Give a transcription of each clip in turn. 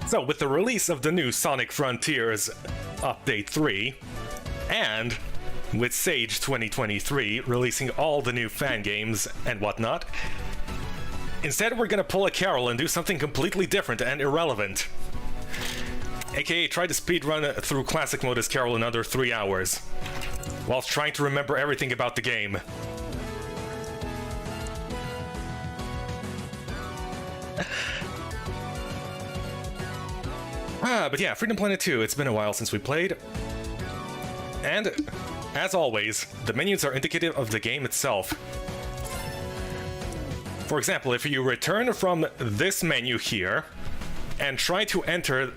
So, with the release of the new Sonic Frontiers Update 3, and with Sage 2023 releasing all the new fan games and whatnot, instead we're gonna pull a Carol and do something completely different and irrelevant. AKA try to speedrun through classic mode as Carol in under 3 hours, whilst trying to remember everything about the game. But yeah, Freedom Planet 2, it's been a while since we played. And, as always, the menus are indicative of the game itself. For example, if you return from this menu here, and try to enter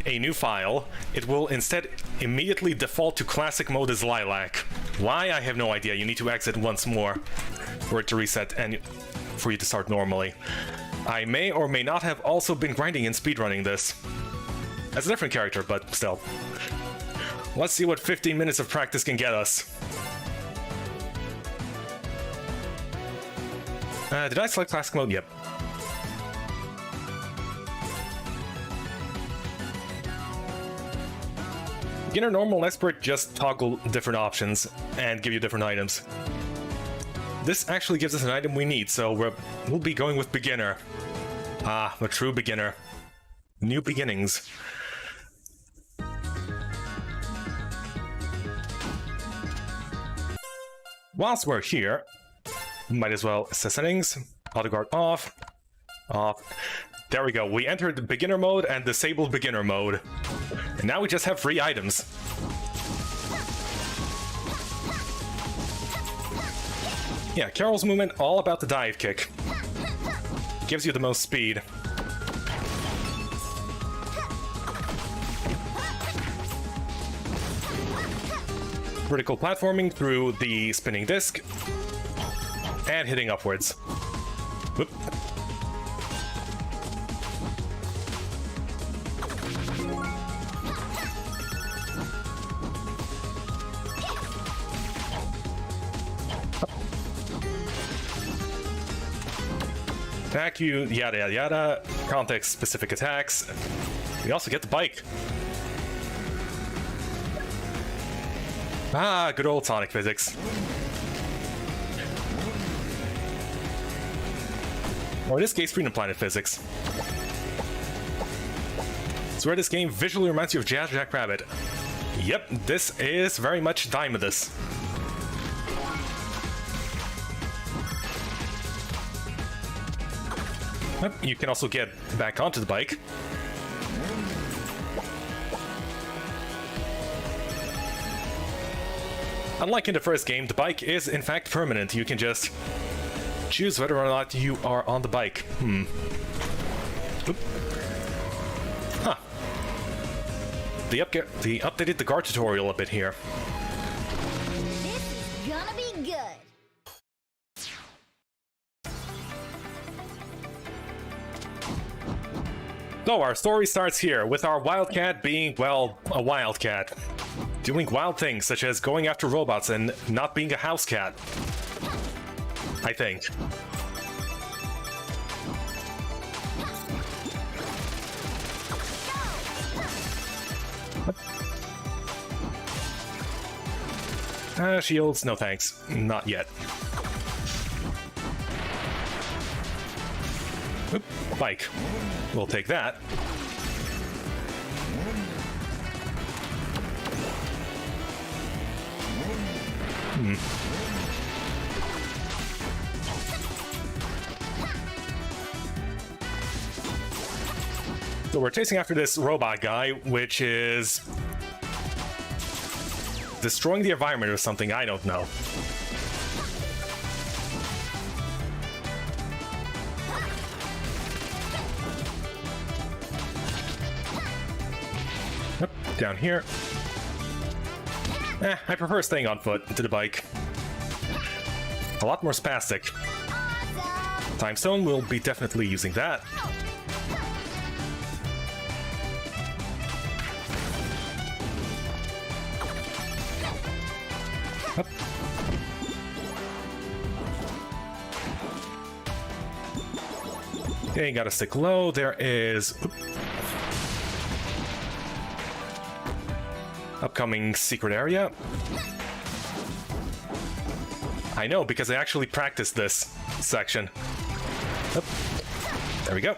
a new file, it will instead immediately default to classic mode as Lilac. Why? I have no idea. You need to exit once more for it to reset and for you to start normally. I may or may not have also been grinding and speedrunning this. As a different character, but still. Let's see what 15 minutes of practice can get us. Did I select classic mode? Yep. Beginner, normal, and expert just toggle different options and give you different items. This actually gives us an item we need, so we'll be going with beginner. Ah, a true beginner. New beginnings. Whilst we're here, might as well set settings, auto guard off, off. There we go, we entered beginner mode and disabled beginner mode. And now we just have 3 items. Yeah, Carol's movement, all about the dive kick. Gives you the most speed. Vertical platforming through the spinning disc, and hitting upwards. Whoop. Attack you, yada yada yada, context-specific attacks. We also get the bike. Ah, good old Sonic physics. Or in this case, Freedom Planet physics. So where this game visually reminds you of Jazz Jackrabbit. Yep, this is very much Dymodus. You can also get back onto the bike. Unlike in the first game, the bike is in fact permanent. You can just choose whether or not you are on the bike. Oop. Huh. They updated the guard tutorial a bit here. This is gonna be good. So our story starts here, with our Wildcat being, well, a Wildcat. Doing wild things, such as going after robots and not being a house cat. I think. Shields, no thanks. Not yet. Oop, bike. We'll take that. So we're chasing after this robot guy, which is destroying the environment or something, I don't know. Yep, down here. I prefer staying on foot to the bike. A lot more spastic. Time Stone, will be definitely using that. Up. Okay, gotta stick low. There is upcoming secret area. I know, because I actually practiced this section. Oop. There we go.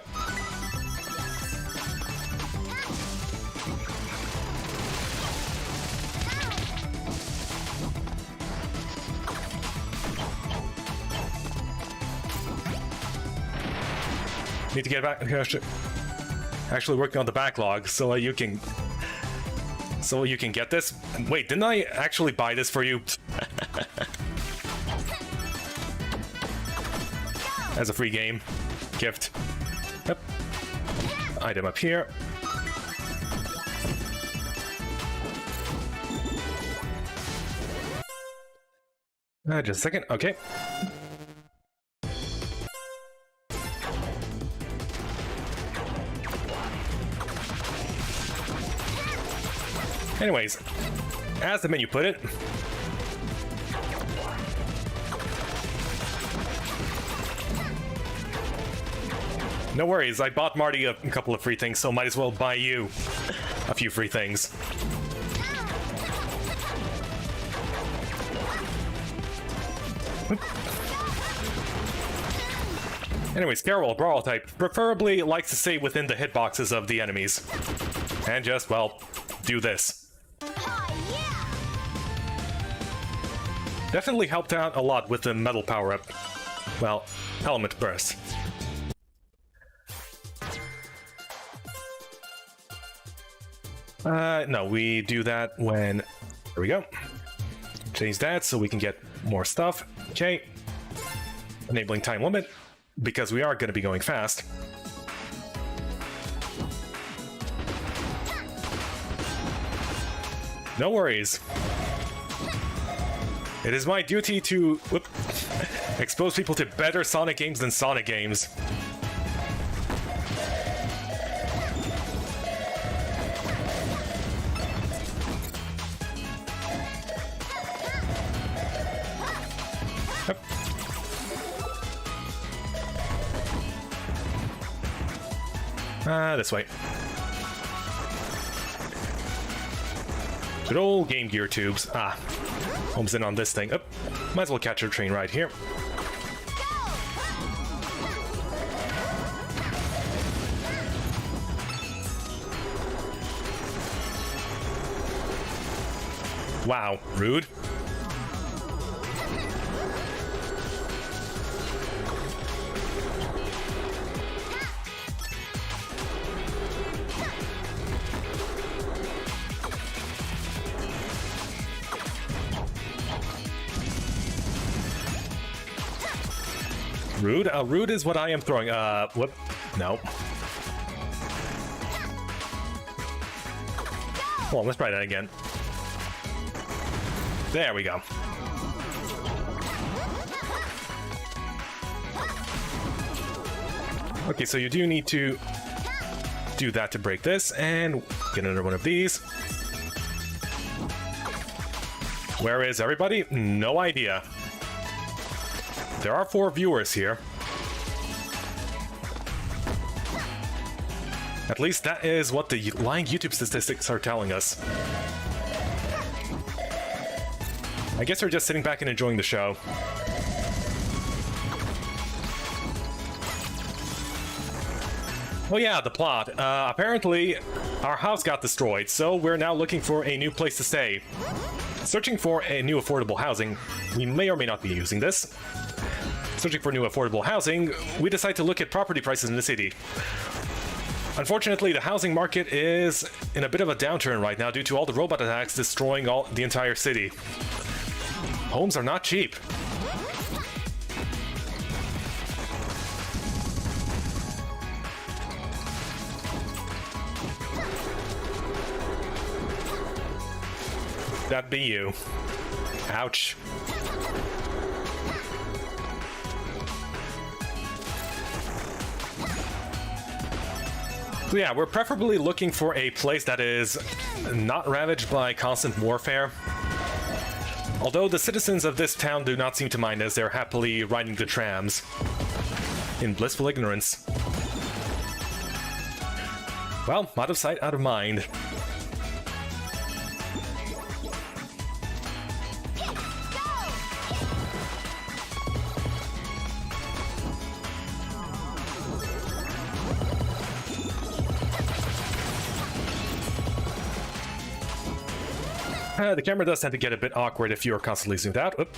Need to get back. Actually working on the backlog so you can get this. Wait, didn't I actually buy this for you? As a free game gift. Yep. Item up here. Just a second. Okay. Anyways, as the menu put it, no worries, I bought Marty a couple of free things, so might as well buy you a few free things. Anyways, Carol, Brawl type, preferably likes to stay within the hitboxes of the enemies. And just, well, do this. Definitely helped out a lot with the metal power-up. Well, element burst. No, we do that when... There we go. Change that so we can get more stuff. Okay. Enabling time limit, because we are going to be going fast. No worries. It is my duty to expose people to better Sonic games than Sonic games. Yep. This way. Good old Game Gear tubes. Home's in on this thing. Oh, might as well catch a train right here. Wow, rude. Rude? Rude is what I am throwing. Whoop. No. Hold on, let's try that again. There we go. Okay, so you do need to do that to break this, and get another one of these. Where is everybody? No idea. There are 4 viewers here. At least that is what the lying YouTube statistics are telling us. I guess we're just sitting back and enjoying the show. Oh yeah, the plot. Apparently, our house got destroyed, so we're now looking for a new place to stay. Searching for a new affordable housing. We may or may not be using this. Searching for new affordable housing, we decide to look at property prices in the city. Unfortunately, the housing market is in a bit of a downturn right now due to all the robot attacks destroying the entire city. Homes are not cheap. That'd be you. Ouch. So yeah, we're preferably looking for a place that is not ravaged by constant warfare. Although the citizens of this town do not seem to mind as they're happily riding the trams in blissful ignorance. Well, out of sight, out of mind. The camera does tend to get a bit awkward if you're constantly zoomed out. Oop.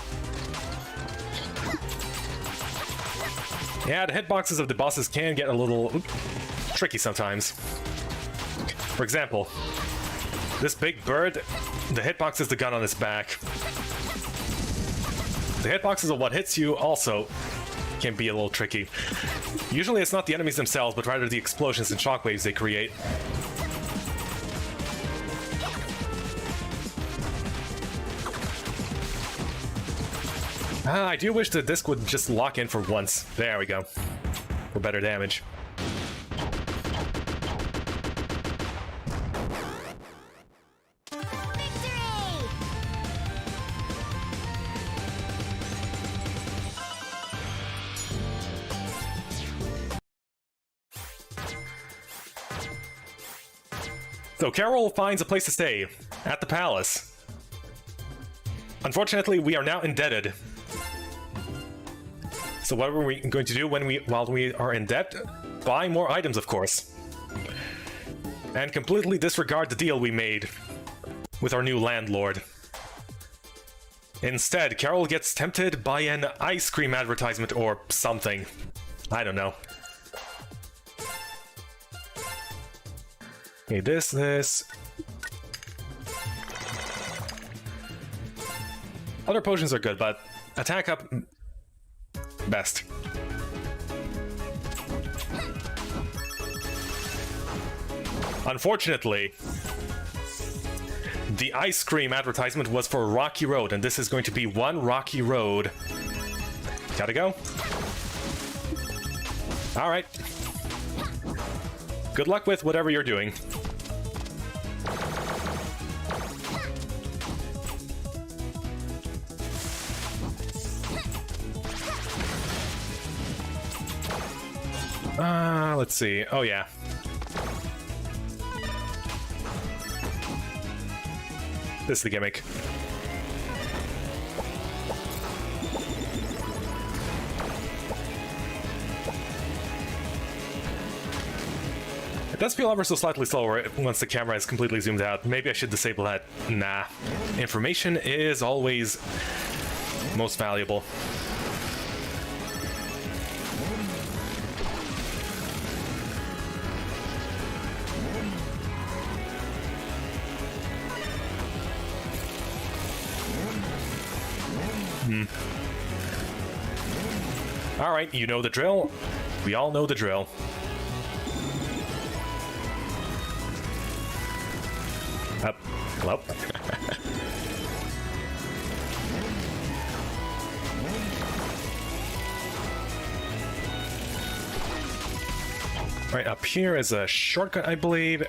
Yeah, the hitboxes of the bosses can get a little tricky sometimes. For example, this big bird, the hitbox is the gun on its back. The hitboxes of what hits you also can be a little tricky. Usually it's not the enemies themselves, but rather the explosions and shockwaves they create. I do wish the disc would just lock in for once. There we go. For better damage. So Carol finds a place to stay at the palace. Unfortunately, we are now indebted. So what are we going to do while we are in debt? Buy more items, of course. And completely disregard the deal we made with our new landlord. Instead, Carol gets tempted by an ice cream advertisement or something. I don't know. Okay, this. Other potions are good, but attack up best. Unfortunately, the ice cream advertisement was for Rocky Road, and this is going to be one Rocky Road. Gotta go. All right. Good luck with whatever you're doing. Let's see. Oh, yeah. This is the gimmick. It does feel ever so slightly slower once the camera is completely zoomed out. Maybe I should disable that. Nah. Information is always most valuable. All right, you know the drill. We all know the drill. Up. Hello. Right, up here is a shortcut, I believe.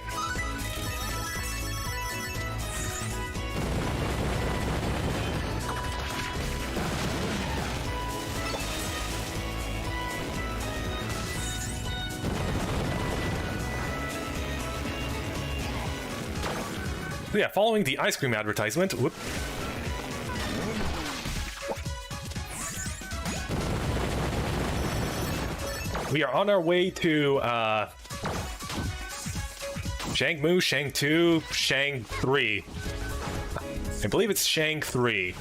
Yeah, following the ice cream advertisement. Whoop. We are on our way to Shang-Mu, Shang 2, Shang 3. I believe it's Shang 3.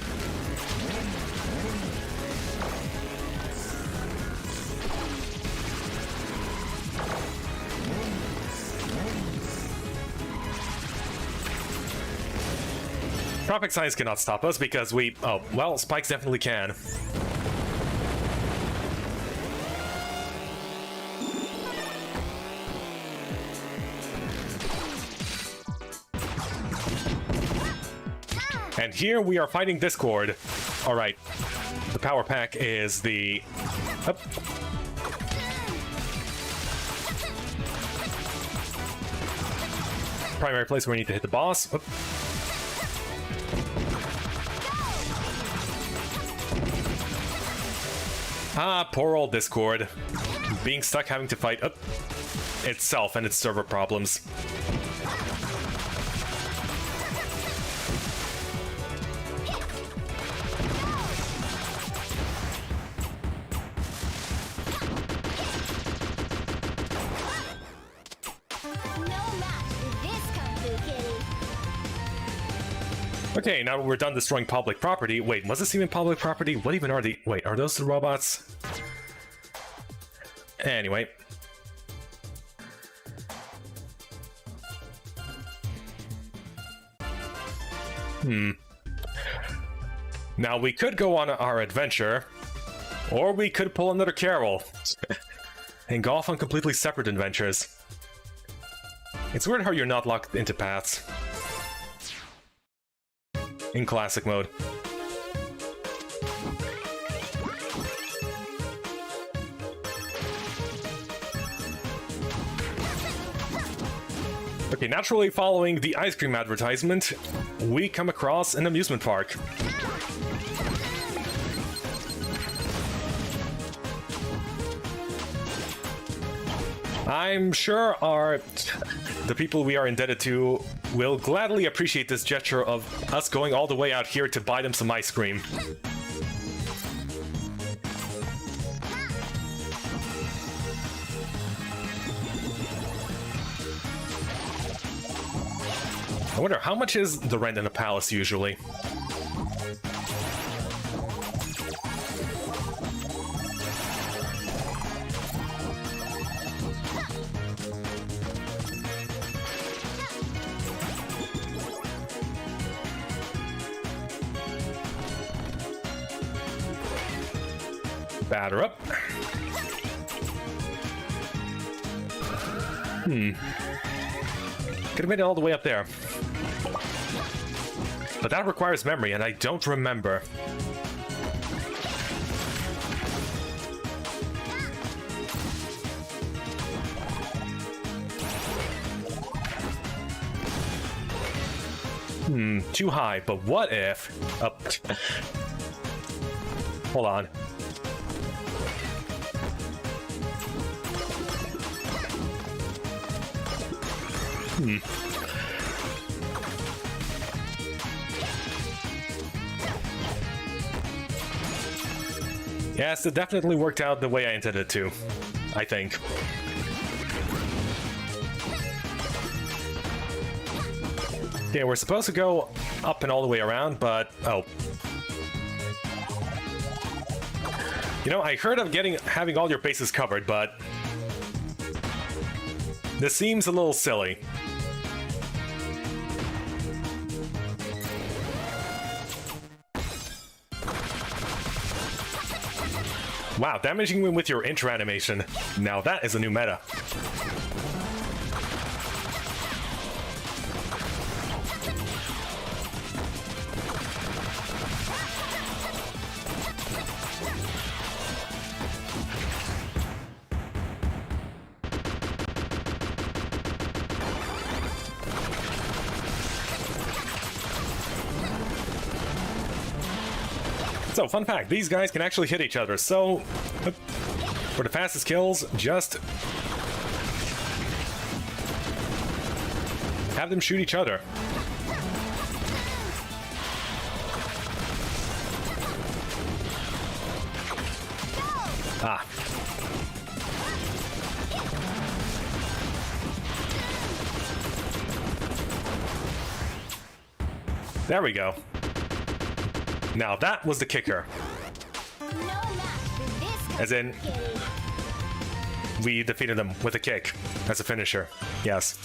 Tropic Science cannot stop us because we... Oh, well, Spikes definitely can. And here we are fighting Discord. Alright. The power pack is the... Up. Primary place where we need to hit the boss. Up. Ah, poor old Discord. Being stuck having to fight itself and its server problems. Okay, now we're done destroying public property. Wait, was this even public property? What even are the... Wait, are those the robots? Anyway. Now we could go on our adventure, or we could pull another Carol and go off on completely separate adventures. It's weird how you're not locked into paths in classic mode. Okay, naturally following the ice cream advertisement, we come across an amusement park. I'm sure the people we are indebted to will gladly appreciate this gesture of us going all the way out here to buy them some ice cream. I wonder, how much is the rent in a palace usually? Batter up. Could have made it all the way up there. But that requires memory, and I don't remember. Too high, but what if... Hold on. Yes, it definitely worked out the way I intended it to, I think. Okay, we're supposed to go up and all the way around, but... oh. You know, I heard of having all your bases covered, but... this seems a little silly. Wow, damaging me with your intro animation. Now that is a new meta. So, fun fact, these guys can actually hit each other, so for the fastest kills, just have them shoot each other. Ah. There we go. Now that was the kicker. As in, we defeated them with a kick as a finisher. Yes.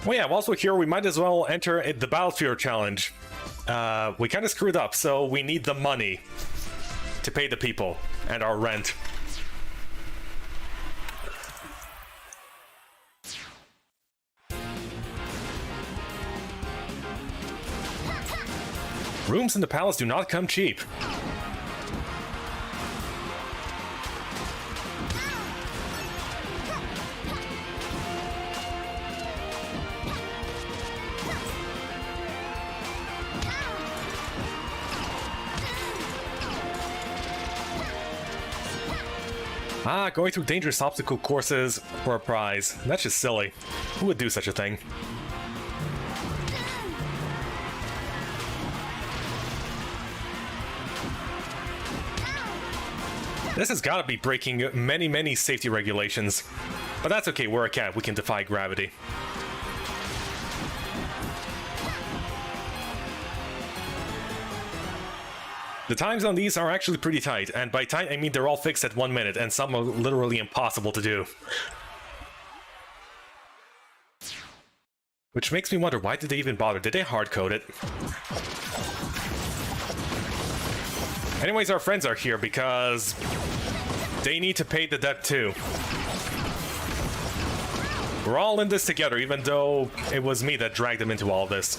Well, yeah, whilst we're here, we might as well enter the Battlefield Challenge. We kind of screwed up, so we need the money to pay the people and our rent. Rooms in the palace do not come cheap. Ah, going through dangerous obstacle courses for a prize. That's just silly. Who would do such a thing? This has got to be breaking many, many safety regulations. But that's okay, we're a cat, we can defy gravity. The times on these are actually pretty tight, and by tight I mean they're all fixed at 1 minute, and some are literally impossible to do. Which makes me wonder, why did they even bother? Did they hard-code it? Anyways, our friends are here because they need to pay the debt too. We're all in this together, even though it was me that dragged them into all this.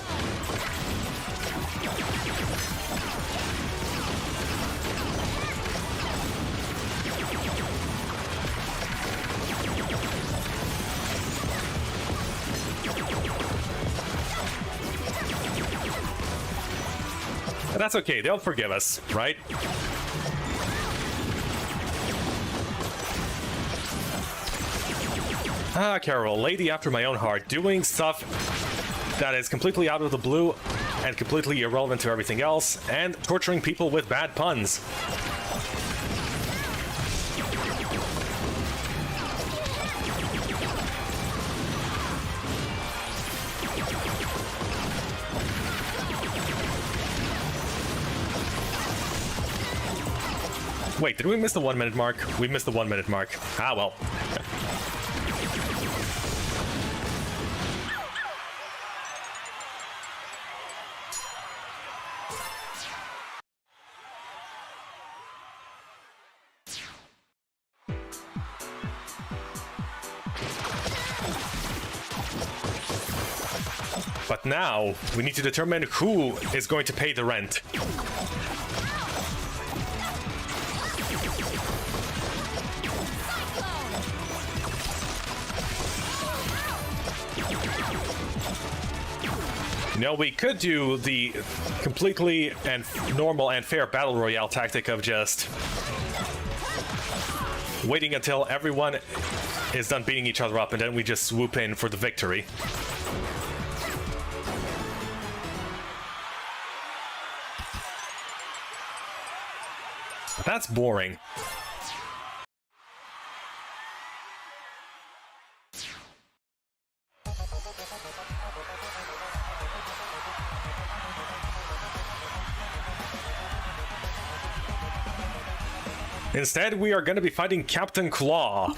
But that's okay, they'll forgive us, right? Ah, Carol, lady after my own heart, doing stuff that is completely out of the blue and completely irrelevant to everything else, and torturing people with bad puns. Wait, did we miss the 1 minute mark? We missed the 1 minute mark. Ah, well. But now, we need to determine who is going to pay the rent. You know, we could do the completely and normal and fair battle royale tactic of just waiting until everyone is done beating each other up and then we just swoop in for the victory. That's boring. Instead, we are going to be fighting Captain Claw.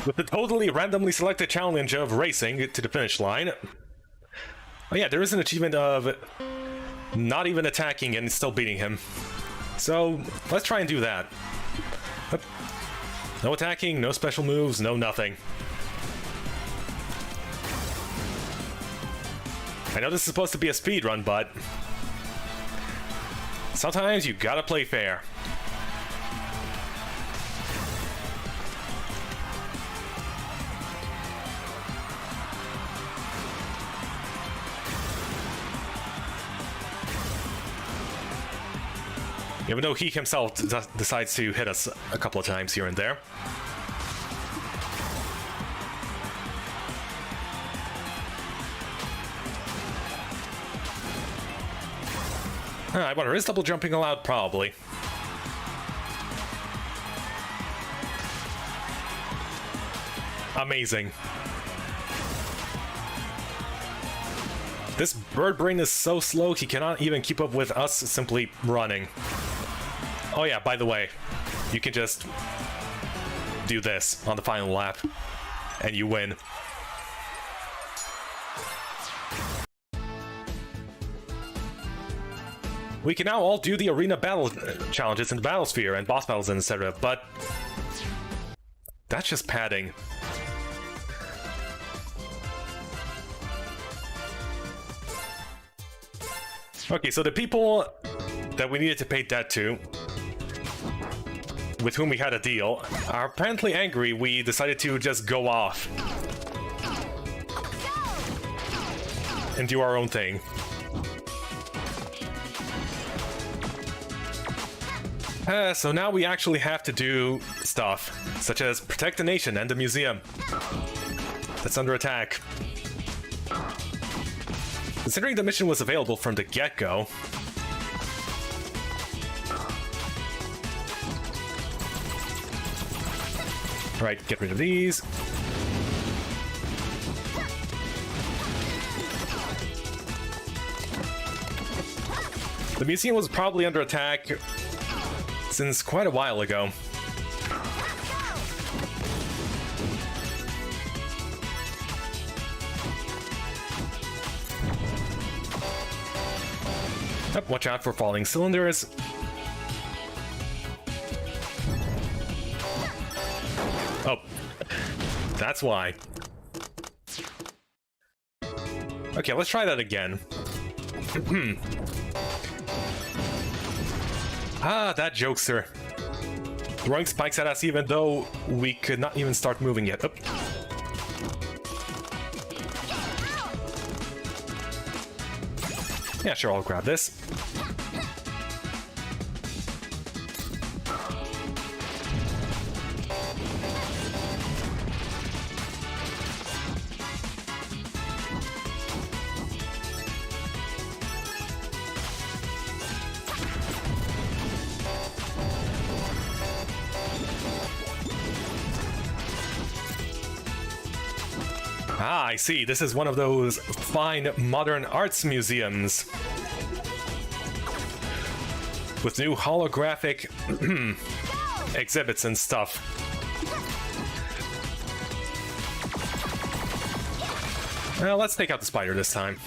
With the totally randomly selected challenge of racing to the finish line. Oh yeah, there is an achievement of not even attacking and still beating him. So, let's try and do that. No attacking, no special moves, no nothing. I know this is supposed to be a speed run, but sometimes you gotta play fair. Even though he himself decides to hit us a couple of times here and there. I wonder, is double jumping allowed? Probably. Amazing. This bird brain is so slow, he cannot even keep up with us simply running. Oh yeah, by the way, you can just do this on the final lap, and you win. We can now all do the arena battle challenges in the Battlesphere and boss battles and etc., but that's just padding. Okay, so the people that we needed to pay debt to, with whom we had a deal, are apparently angry we decided to just go off and do our own thing. So now we actually have to do stuff, such as protect the nation and the museum that's under attack. Considering the mission was available from the get-go. Alright, get rid of these. The museum was probably under attack since quite a while ago. Yep, watch out for falling cylinders. Oh, that's why. Okay, let's try that again. Ah, that jokester. Throwing spikes at us even though we could not even start moving yet. Oop. Yeah, sure, I'll grab this. Ah, I see. This is one of those fine modern arts museums. With new holographic exhibits and stuff. Well, let's take out the spider this time.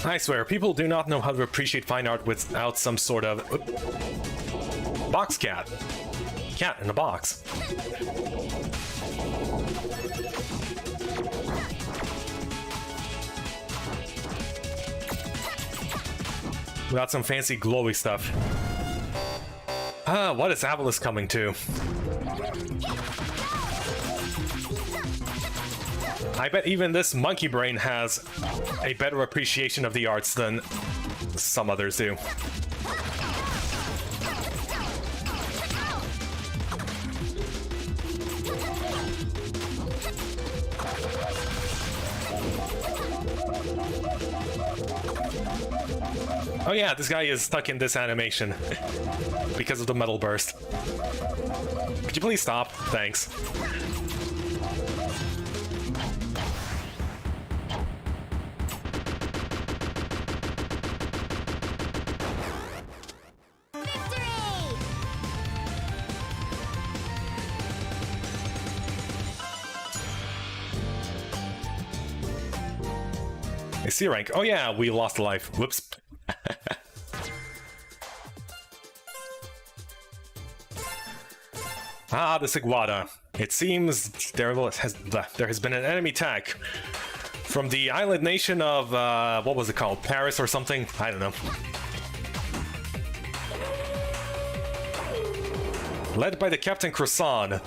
I swear, people do not know how to appreciate fine art without some sort of box cat. Cat in a box. Without some fancy glowy stuff. Ah, what is Avalis coming to? I bet even this monkey brain has a better appreciation of the arts than some others do. Oh yeah, this guy is stuck in this animation because of the metal burst. Could you please stop? Thanks. A C rank. Oh yeah, we lost a life. Whoops. Ah, the Sigwada. It seems there has been an enemy attack from the island nation of, what was it called? Paris or something? I don't know. Led by the Captain Croissant.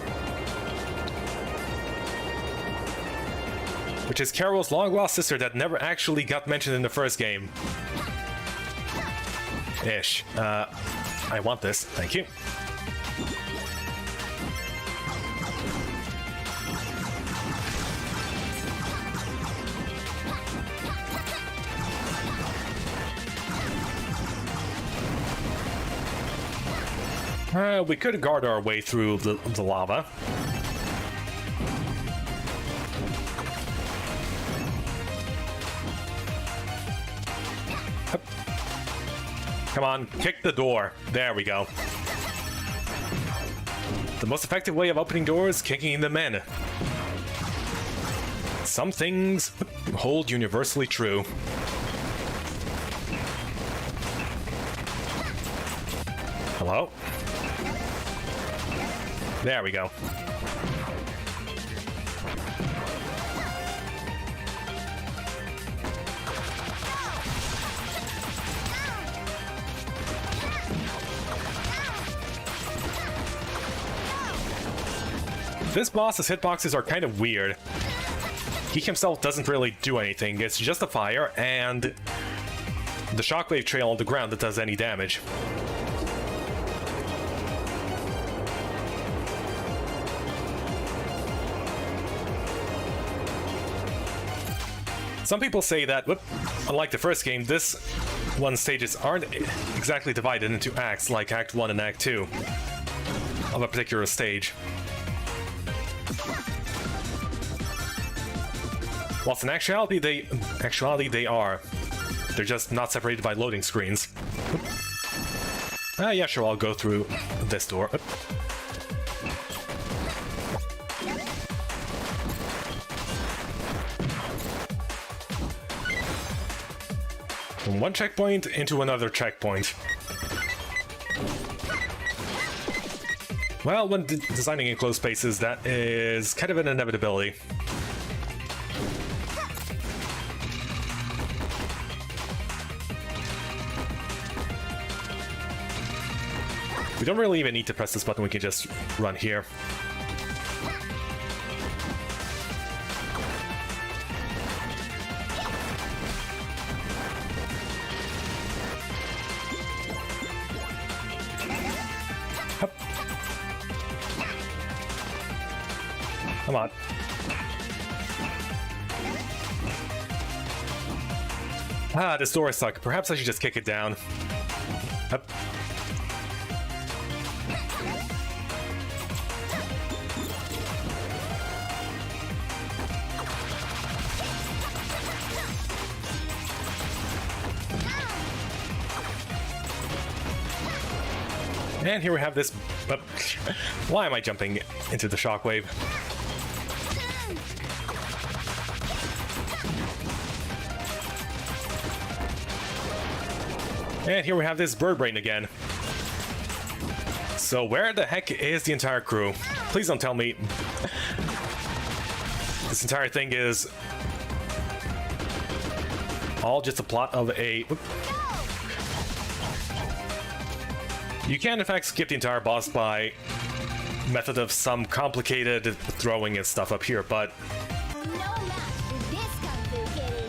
Which is Carol's long-lost sister that never actually got mentioned in the first game. Ish. I want this. Thank you. We could guard our way through the lava. Come on, kick the door. There we go. The most effective way of opening doors, kicking them in. Some things hold universally true. Hello? There we go. This boss's hitboxes are kind of weird. He himself doesn't really do anything, it's just a fire and the shockwave trail on the ground that does any damage. Some people say that, unlike the first game, this one's stages aren't exactly divided into acts like Act 1 and Act 2 of a particular stage. Whilst in actuality they are. They're just not separated by loading screens. Yeah, sure, I'll go through this door. From one checkpoint into another checkpoint. Well, when designing enclosed spaces, that is kind of an inevitability. We don't really even need to press this button, we can just run here. Come on. Ah, this door is stuck. Perhaps I should just kick it down. Up. And here we have this... why am I jumping into the shockwave? And here we have this bird brain again. So where the heck is the entire crew? Please don't tell me this entire thing is all just a plot of a... You can in fact skip the entire boss by method of some complicated throwing and stuff up here, but No match for this kung fu kitty.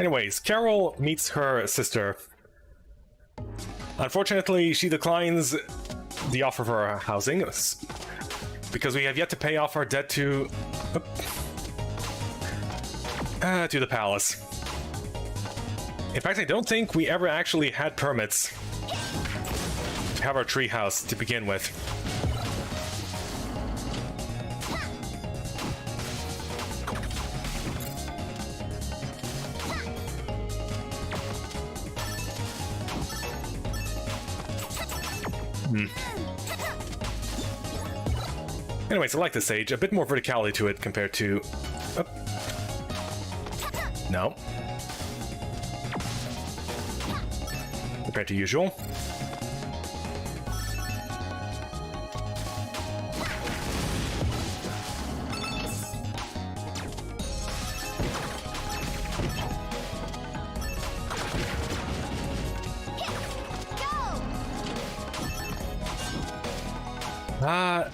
anyways, Carol meets her sister. Unfortunately, she declines the offer for housing because we have yet to pay off our debt to the palace. In fact, I don't think we ever actually had permits to have our tree house to begin with. Anyways, I like this stage. A bit more verticality to it compared to... No. Compared to usual.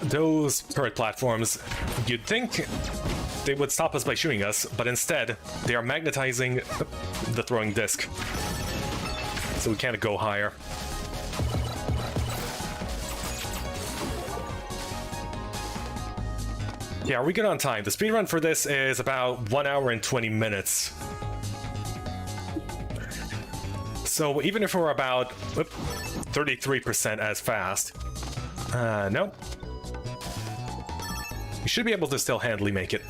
Those turret platforms, you'd think they would stop us by shooting us, but instead, they are magnetizing the throwing disc. So we can't go higher. Yeah, are we good on time? The speedrun for this is about 1 hour and 20 minutes. So even if we're about 33% as fast, no. We should be able to still handily make it.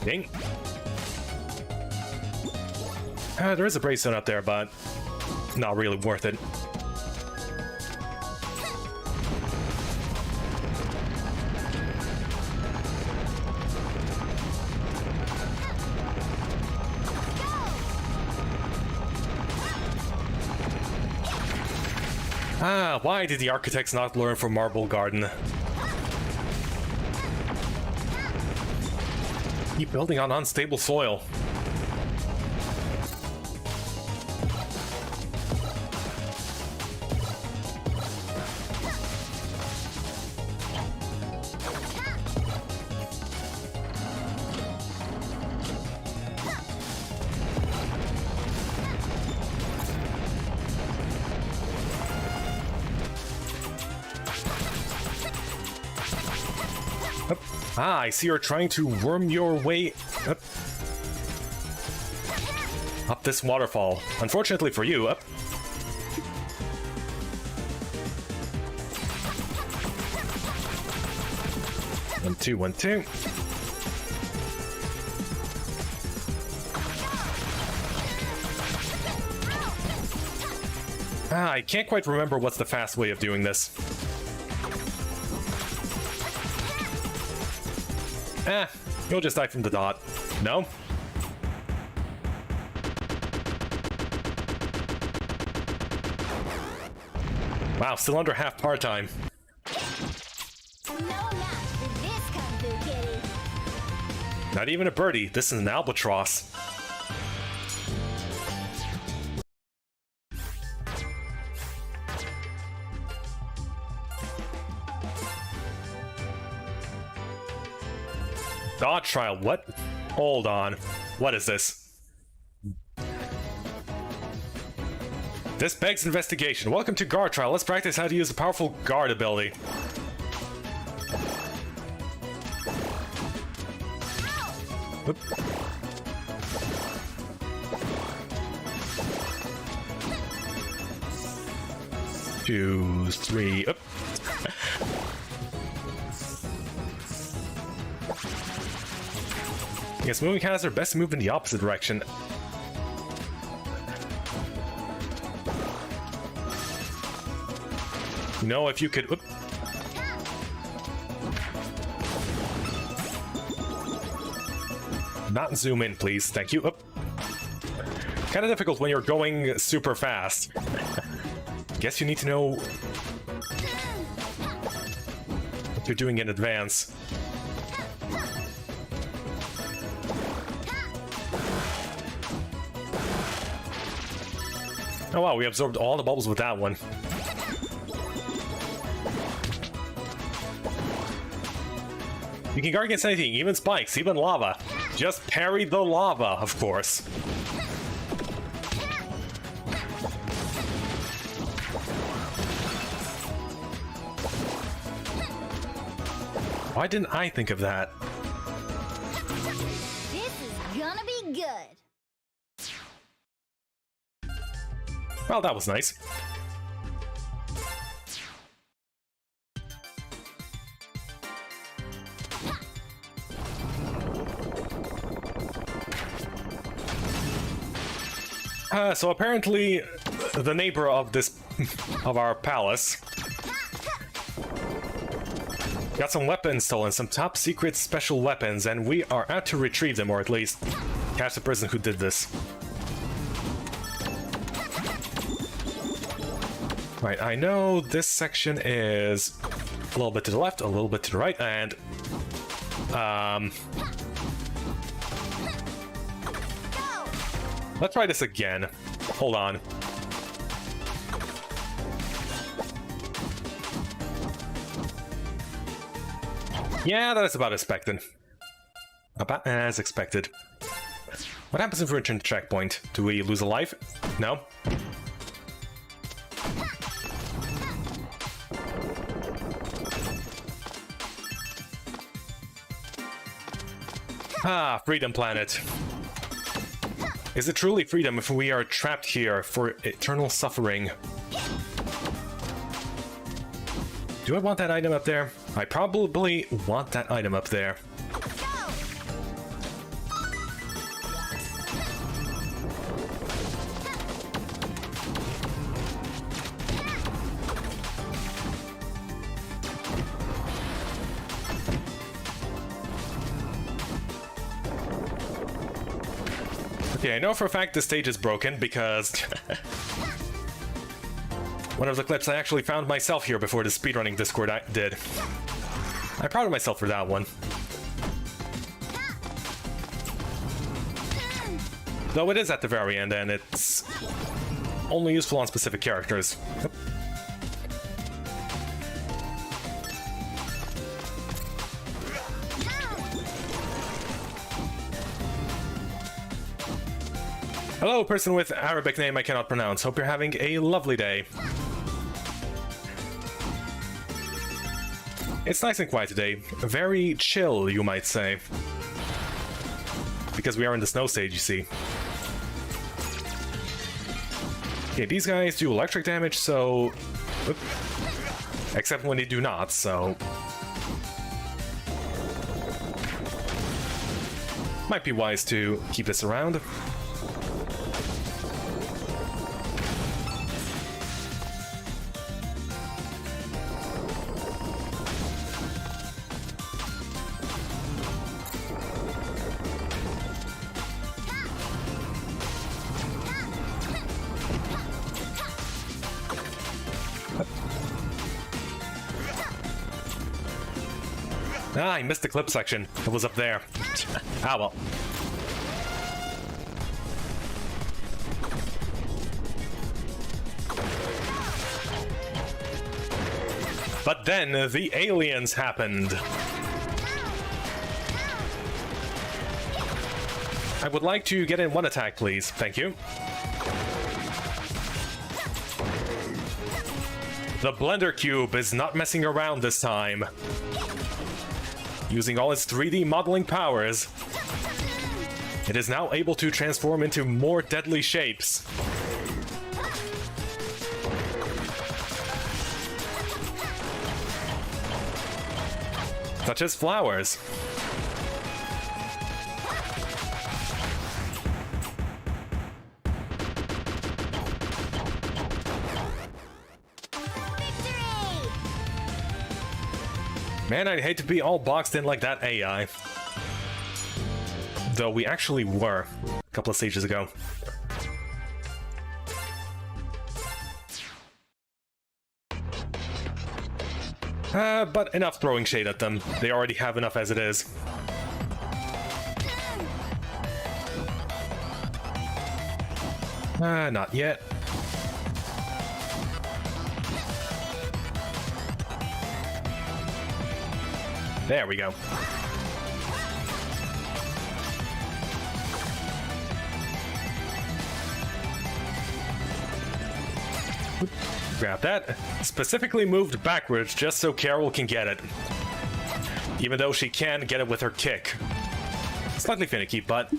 Dang. There is a Braystone up there, but not really worth it. Why did the architects not learn from Marble Garden? Keep building on unstable soil. Ah, I see you're trying to worm your way up this waterfall. Unfortunately for you, up. One, two, 1, 2. Ah, I can't quite remember what's the fast way of doing this. You'll just die from the dot. No? Wow, still under half par time. No match for this kung fu kitty. Not even a birdie, this is an albatross. Dodge trial, what? Hold on. What is this? This begs investigation. Welcome to guard trial. Let's practice how to use a powerful guard ability. Oop. 2, 3. Oop. I guess moving cats are best to move in the opposite direction. You know, if you could... Whoop. Not zoom in, please. Thank you. Kind of difficult when you're going super fast. Guess you need to know what you're doing in advance. Oh wow, we absorbed all the bubbles with that one. You can guard against anything, even spikes, even lava. Just parry the lava, of course. Why didn't I think of that? This is gonna be good. Well, that was nice. So apparently, the neighbor of our palace got some weapons stolen, some top secret special weapons, and we are out to retrieve them, or at least catch the person who did this. Right, I know this section is a little bit to the left, a little bit to the right, and let's try this again. Hold on. Yeah, that is about as expected. About as expected. What happens if we return to checkpoint? Do we lose a life? No? Ah, Freedom Planet. Is it truly freedom if we are trapped here for eternal suffering? Do I want that item up there? I probably want that item up there. Okay, I know for a fact this stage is broken because one of the clips I actually found myself here before the speedrunning Discord I did. I'm proud of myself for that one. Though it is at the very end and it's only useful on specific characters. Hello, person with Arabic name I cannot pronounce. Hope you're having a lovely day. It's nice and quiet today. Very chill, you might say. Because we are in the snow stage, you see. Okay, these guys do electric damage, so... Oop. Except when they do not, so... Might be wise to keep this around. Ah, I missed the clip section. It was up there. Ah, well. But then the aliens happened. I would like to get in one attack, please. Thank you. The Blender Cube is not messing around this time. Using all its 3D modeling powers, it is now able to transform into more deadly shapes. Such as flowers. Man, I'd hate to be all boxed in like that AI. Though we actually were a couple of stages ago. But enough throwing shade at them. They already have enough as it is. Not yet. There we go. Grab that. Specifically moved backwards just so Carol can get it. Even though she can get it with her kick. Slightly finicky, but...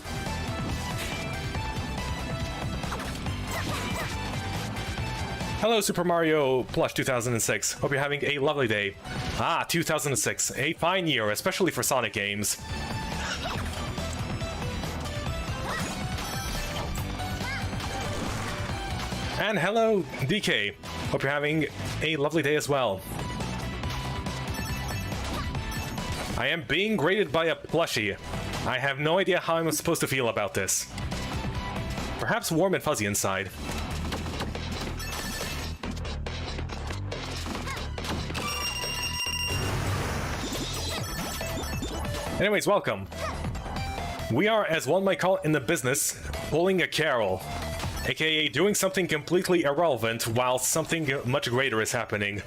Hello, Super Mario Plush 2006. Hope you're having a lovely day. Ah, 2006. A fine year, especially for Sonic games. And hello, DK. Hope you're having a lovely day as well. I am being graded by a plushie. I have no idea how I'm supposed to feel about this. Perhaps warm and fuzzy inside. Anyways, welcome. We are, as one might call it in the business, pulling a Carol. AKA doing something completely irrelevant while something much greater is happening.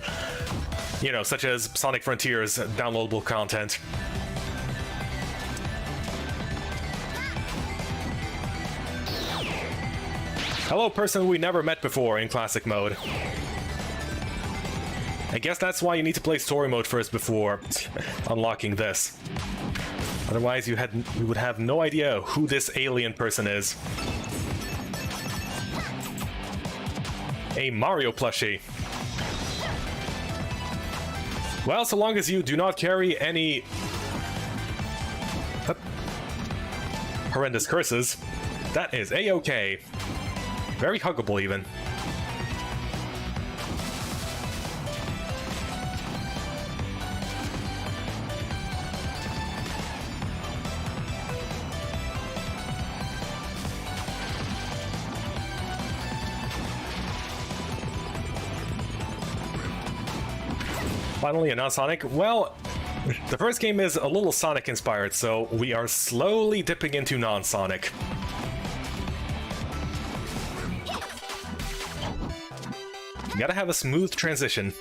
You know, such as Sonic Frontiers downloadable content. Hello, person we never met before in classic mode. I guess that's why you need to play story mode first before unlocking this. Otherwise, you would have no idea who this alien person is. A Mario plushie. Well, so long as you do not carry any horrendous curses, that is a-okay. Very huggable, even. Finally, a non-Sonic. Well, the first game is a little Sonic inspired, so we are slowly dipping into non-Sonic. You gotta have a smooth transition.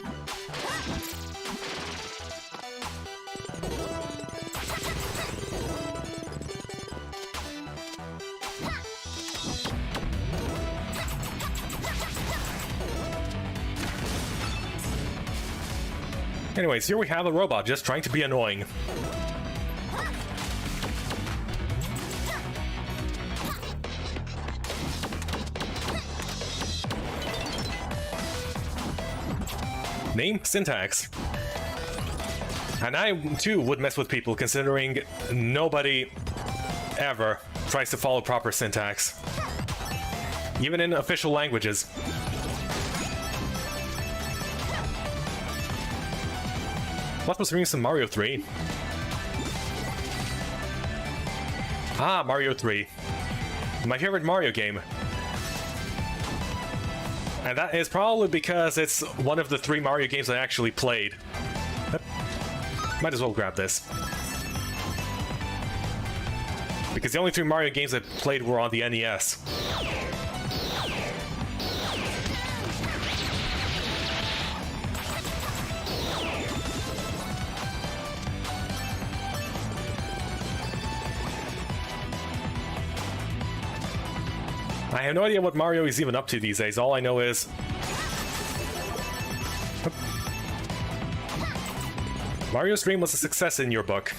Anyways, here we have a robot just trying to be annoying. Name, syntax. And I, too, would mess with people, considering nobody ever tries to follow proper syntax. Even in official languages. What was released in Mario 3? Ah, Mario 3. My favorite Mario game. And that is probably because it's one of the 3 Mario games I actually played. Might as well grab this. Because the only 3 Mario games I played were on the NES. I have no idea what Mario is even up to these days. All I know is... Mario's dream was a success in your book.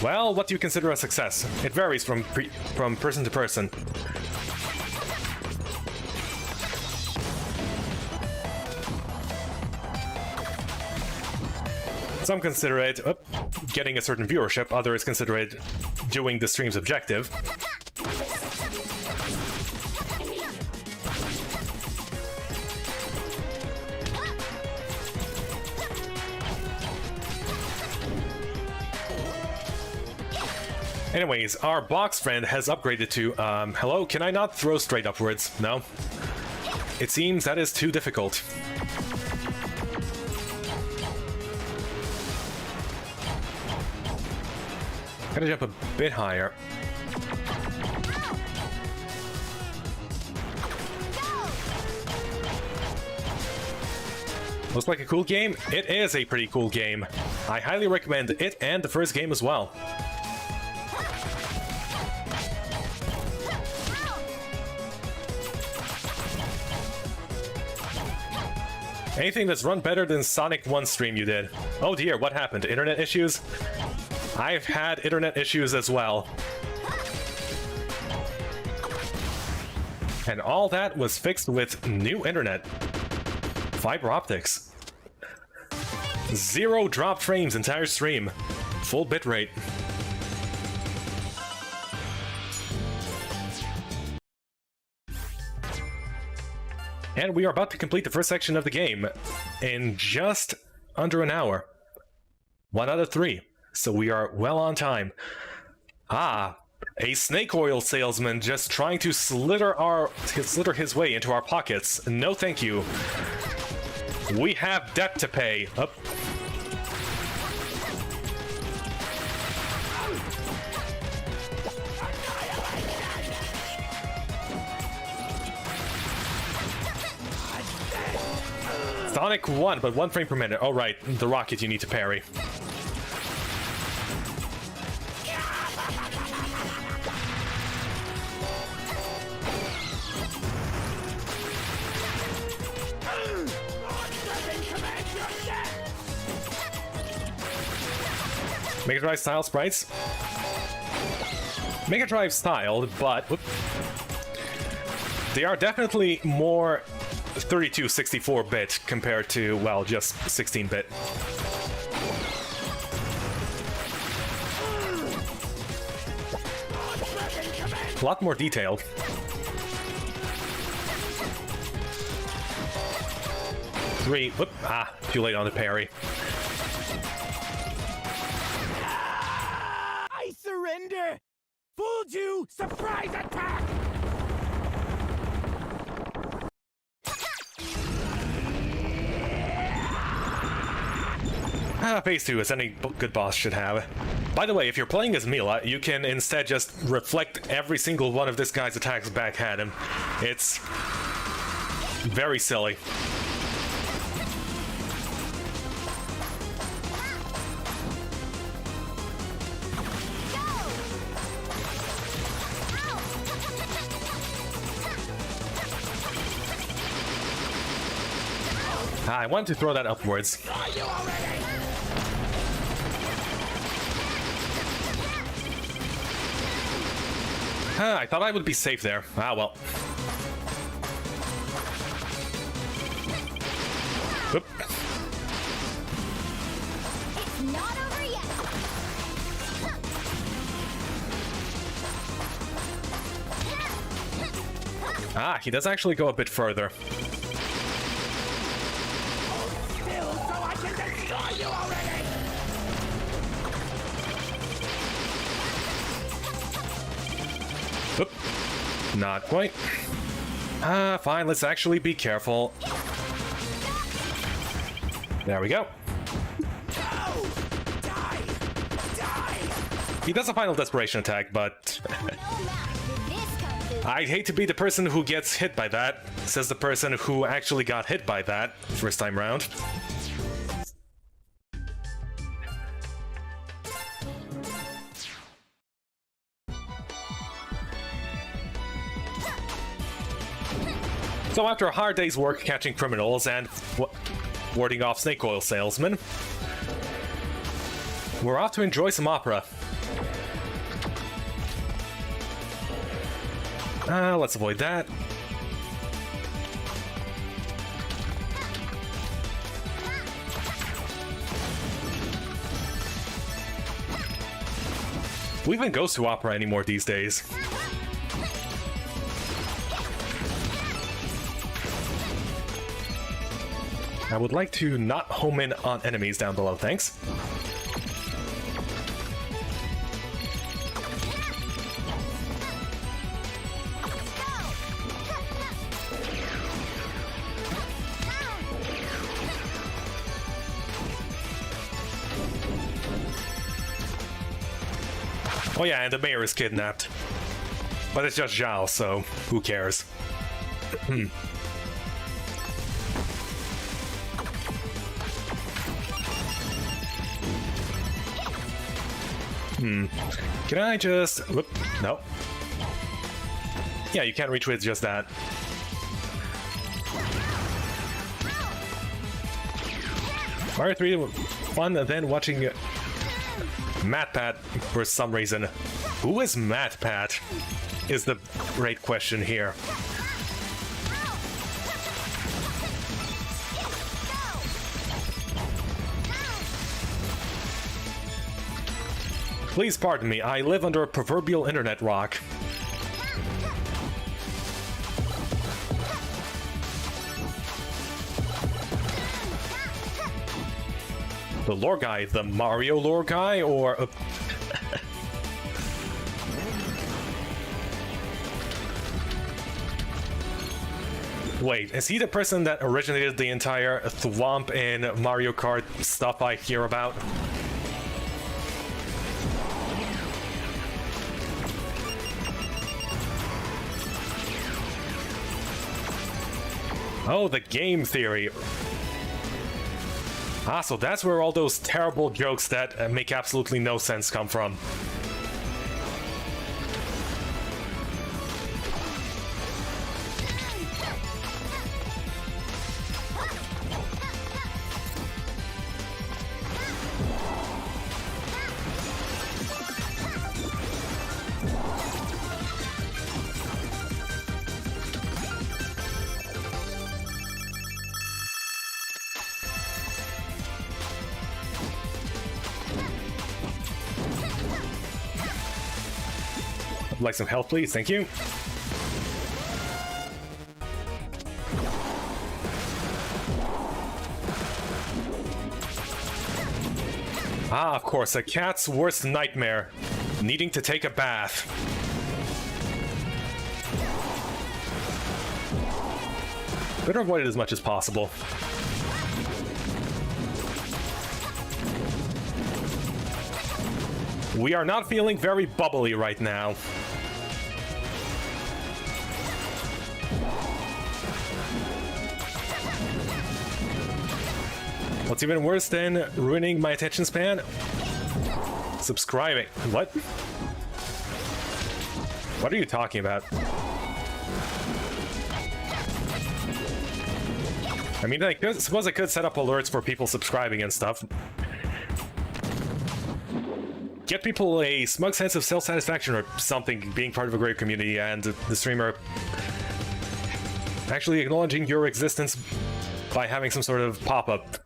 Well, what do you consider a success? It varies from person to person. Some consider it getting a certain viewership, others consider it doing the stream's objective. Anyways, our box friend has upgraded to, hello, can I not throw straight upwards? No? It seems that is too difficult. Gotta jump a bit higher. Looks like a cool game? It is a pretty cool game. I highly recommend it and the first game as well. Anything that's run better than Sonic 1 stream you did. Oh dear, what happened? Internet issues? I've had internet issues as well. And all that was fixed with new internet. Fiber optics. 0 dropped frames entire stream. Full bitrate. And we are about to complete the first section of the game in just under an hour. 1 out of 3. So we are well on time. Ah, a snake oil salesman just trying to slither his way into our pockets. No thank you. We have debt to pay. Up. Sonic 1, but 1 frame per minute. Oh right, the rocket you need to parry. Mega Drive style sprites. Mega Drive styled, but they are definitely more 32, 64-bit compared to, well, just 16-bit. A lot more detailed. Three, whoop, too late on the parry. I surrender! Fooled you! Surprise attack! Phase 2, as any good boss should have. By the way, if you're playing as Mila, you can instead just reflect every single one of this guy's attacks back at him. It's very silly. I wanted to throw that upwards. I thought I would be safe there. Ah, well. Oop. It's not over yet. Ah, he does actually go a bit further. Still, so I can destroy you already! Oop. Not quite. Ah, fine, let's actually be careful. There we go. Go! Die! Die! He does a final desperation attack, but No match for this kung fu. I hate to be the person who gets hit by that, says the person who actually got hit by that first time round. So after a hard day's work catching criminals and warding off snake oil salesmen, we're off to enjoy some opera. Let's avoid that. Who even goes to opera anymore these days? I would like to not home in on enemies down below, thanks. Oh yeah, and the mayor is kidnapped. But it's just Zhao, so who cares? Can I just... Whoop, no. Yeah, you can't reach with just that. Mario 3 fun, and then watching MatPat for some reason. Who is MatPat? Is the great question here. Please pardon me, I live under a proverbial internet rock. The lore guy, the Mario lore guy, or... Wait, is he the person that originated the entire thwomp in Mario Kart stuff I hear about? Oh, the game theory. Ah, so that's where all those terrible jokes that make absolutely no sense come from. I'd like some health, please. Thank you. Ah, of course, a cat's worst nightmare. Needing to take a bath. Better avoid it as much as possible. We are not feeling very bubbly right now. What's even worse than ruining my attention span? Subscribing. What? What are you talking about? I mean, I suppose I could set up alerts for people subscribing and stuff. Get people a smug sense of self-satisfaction or something, being part of a great community, and the streamer actually acknowledging your existence by having some sort of pop-up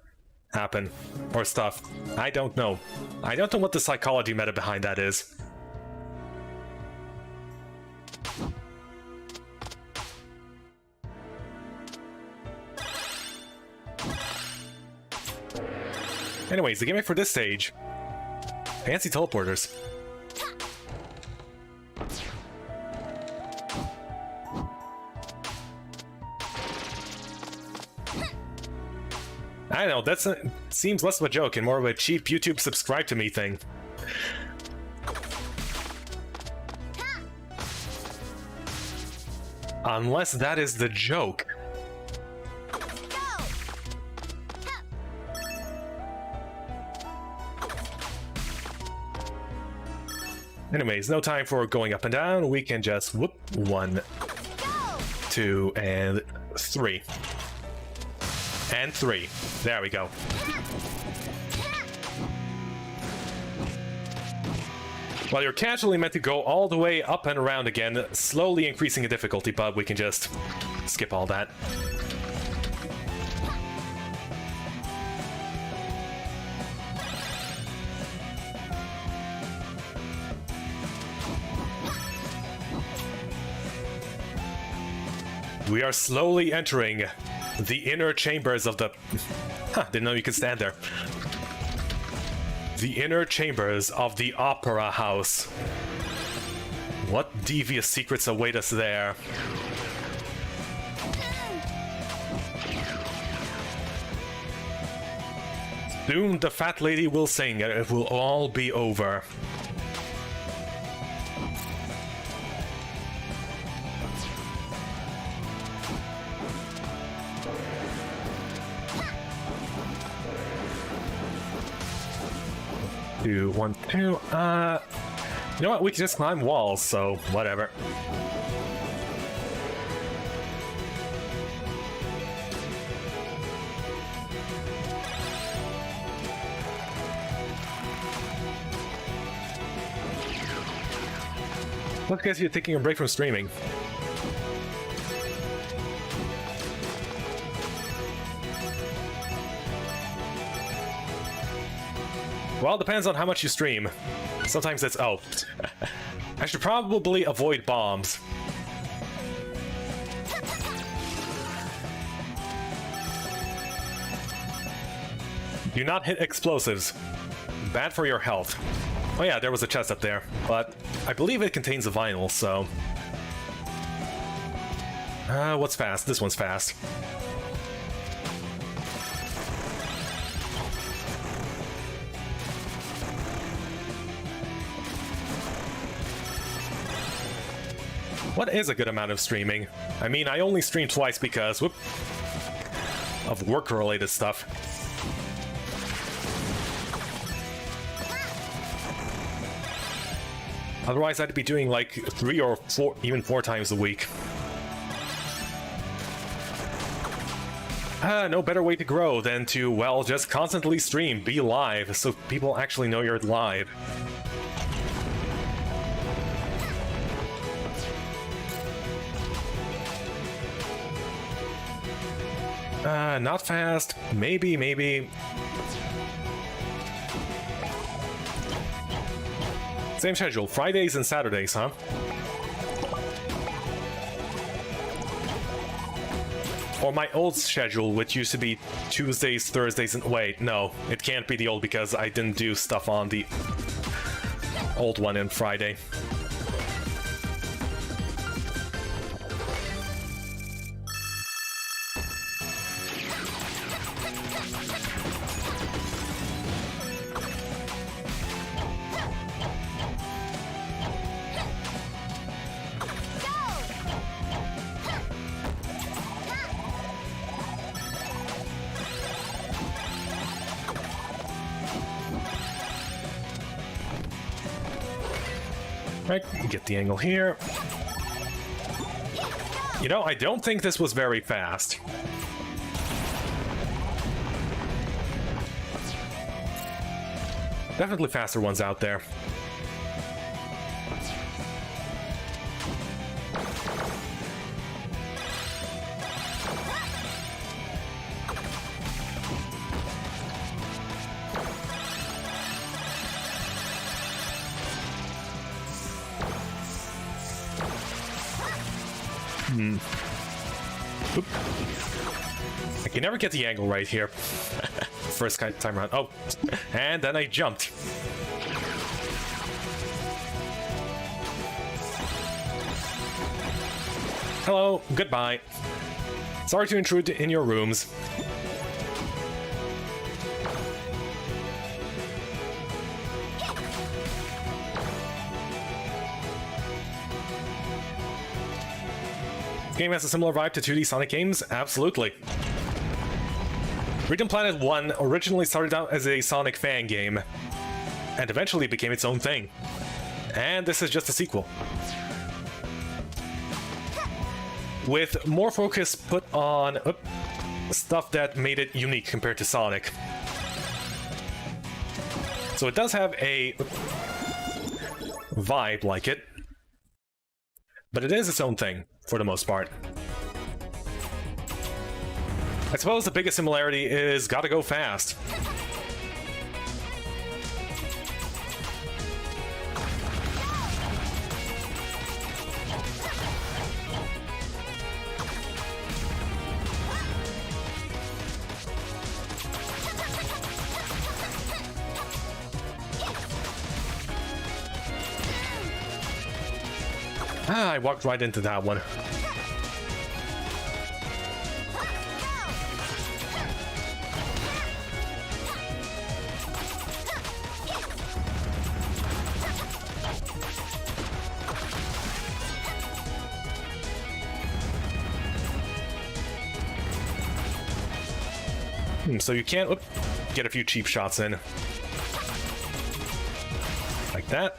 happen or stuff. I don't know. I don't know what the psychology meta behind that is. Anyways, the gimmick for this stage: fancy teleporters. I don't know, that seems less of a joke and more of a cheap YouTube subscribe to me thing. Unless that is the joke. Anyways, no time for going up and down. We can just whoop 1, 2, and 3. And 3. There we go. Well, you're casually meant to go all the way up and around again, slowly increasing the difficulty, but we can just skip all that. We are slowly entering the inner chambers of the... didn't know you could stand there. The inner chambers of the Opera House. What devious secrets await us there? Soon the fat lady will sing and it will all be over. Two, 1, 2, you know what, we can just climb walls, so whatever. Look, guys, you're taking a break from streaming. Well, it depends on how much you stream. Sometimes it's... oh. I should probably avoid bombs. Do not hit explosives. Bad for your health. Oh yeah, there was a chest up there, but I believe it contains a vinyl, so... what's fast? This one's fast. What is a good amount of streaming? I mean, I only streamed twice because, whoop, of work-related stuff. Otherwise, I'd be doing like 3 or 4, even 4 times a week. No better way to grow than to, well, just constantly stream, be live, so people actually know you're live. Not fast. Maybe. Same schedule, Fridays and Saturdays, huh? Or my old schedule, which used to be Tuesdays, Thursdays, and... wait, no. It can't be the old because I didn't do stuff on the old one on Friday. Right, get the angle here. You know, I don't think this was very fast. Definitely faster ones out there. Oop. I can never get the angle right here. First time around. Oh, and then I jumped. Hello, goodbye. Sorry to intrude in your rooms. This game has a similar vibe to 2D Sonic games? Absolutely. Rhythm Planet 1 originally started out as a Sonic fan game, and eventually became its own thing. And this is just a sequel. With more focus put on stuff that made it unique compared to Sonic. So it does have a vibe like it, but it is its own thing, for the most part. I suppose the biggest similarity is gotta go fast. Ah, I walked right into that one. So you can get a few cheap shots in. Like that.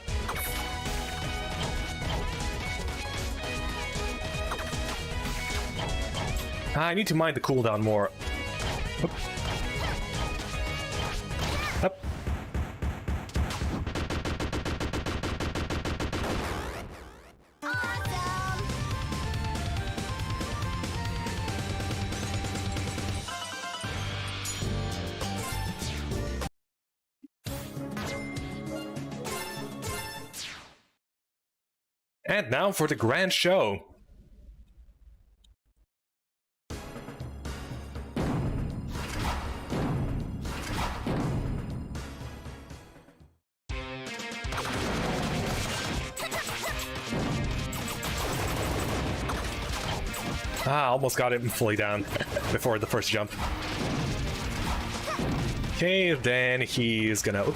I need to mind the cooldown more. Oop. Up. And now for the grand show. Ah, almost got it fully down before the first jump. Okay, then he's gonna...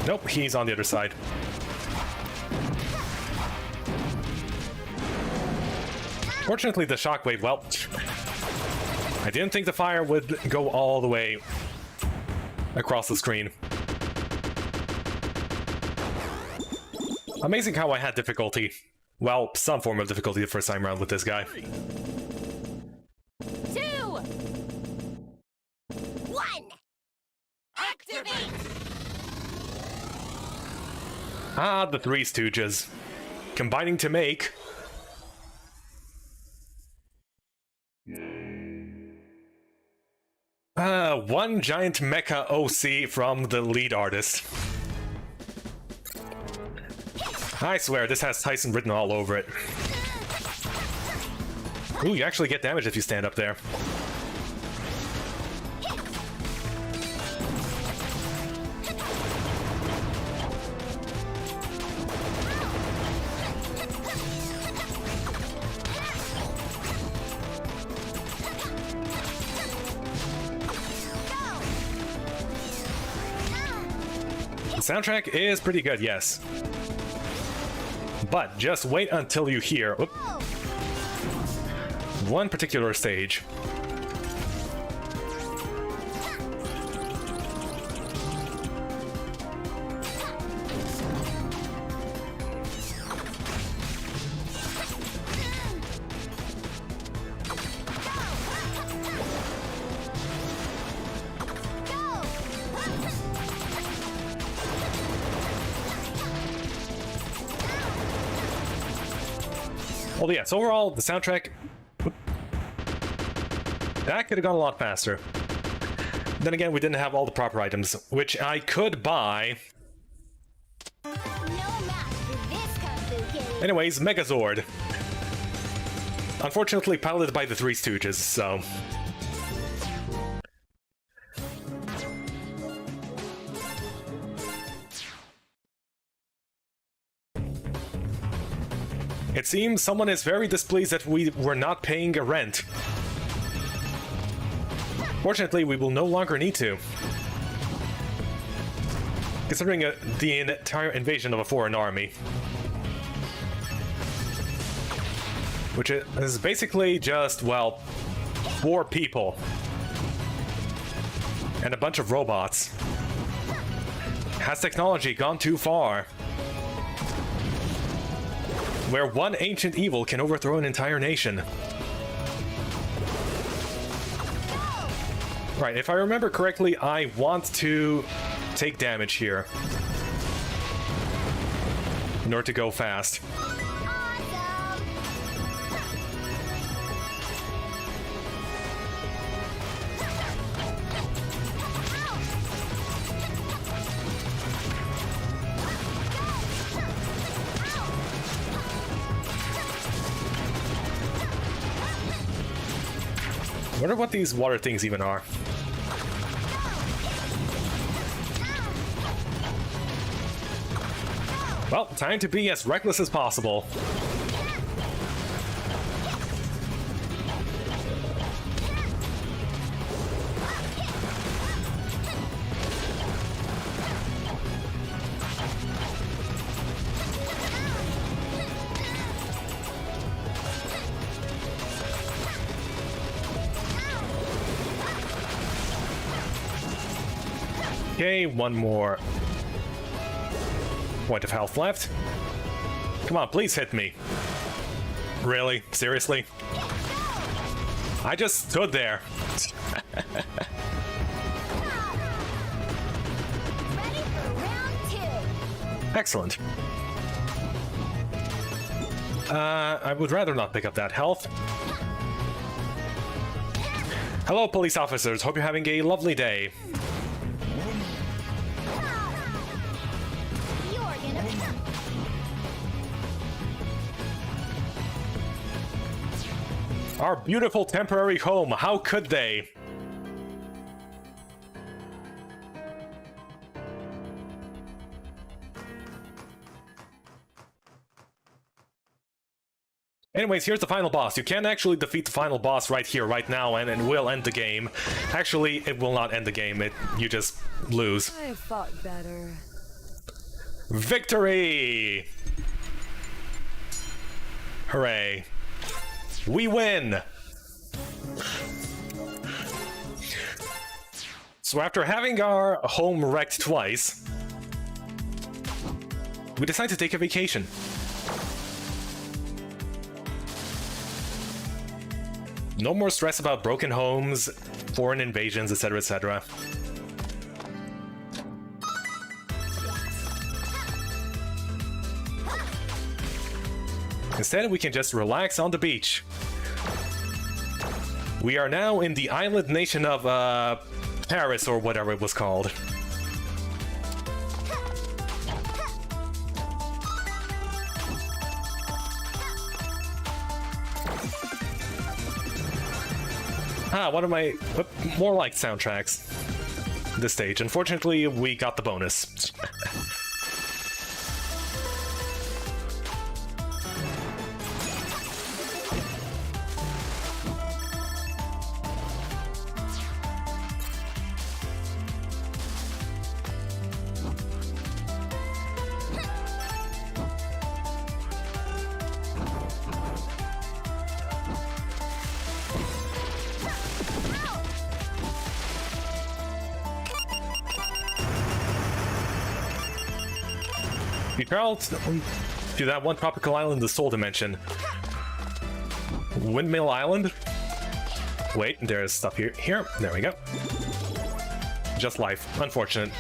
Nope, he's on the other side. Fortunately, the shockwave, well, I didn't think the fire would go all the way across the screen. Amazing how I had difficulty. Well, some form of difficulty the first time around with this guy. 2, 1, activate! Ah, the Three Stooges. Combining to make... one giant mecha OC from the lead artist. I swear, this has Tyson written all over it. Ooh, you actually get damage if you stand up there. The soundtrack is pretty good, yes. But just wait until you hear one particular stage. Well, yes, overall, the soundtrack... that could have gone a lot faster. Then again, we didn't have all the proper items, which I could buy. No match for this Kung Fu Kitty. Anyways, Megazord. Unfortunately piloted by the Three Stooges, so... It seems someone is very displeased that we were not paying a rent. Fortunately, we will no longer need to. Considering the entire invasion of a foreign army. Which is basically just, well, 4 people. And a bunch of robots. Has technology gone too far? Where one ancient evil can overthrow an entire nation. Right, if I remember correctly, I want to take damage here. In order to go fast. I wonder what these water things even are. Well, time to be as reckless as possible. Okay, one more point of health left. Come on, please hit me. Really? Seriously? I just stood there. Ready for round 2. Excellent. I would rather not pick up that health. Hello, police officers. Hope you're having a lovely day. Our beautiful temporary home, how could they? Anyways, here's the final boss. You can actually defeat the final boss right here, right now, and it will end the game. Actually, it will not end the game. You just lose. I fought better. Victory! Hooray. We win! So after having our home wrecked twice, we decided to take a vacation. No more stress about broken homes, foreign invasions, etc., etc. Instead, we can just relax on the beach. We are now in the island nation of, Paris, or whatever it was called. One of my more like soundtracks this stage. Unfortunately, we got the bonus. You traveled to that one tropical island in the Soul Dimension. Windmill Island? Wait, there's stuff here. Here, there we go. Just life. Unfortunate.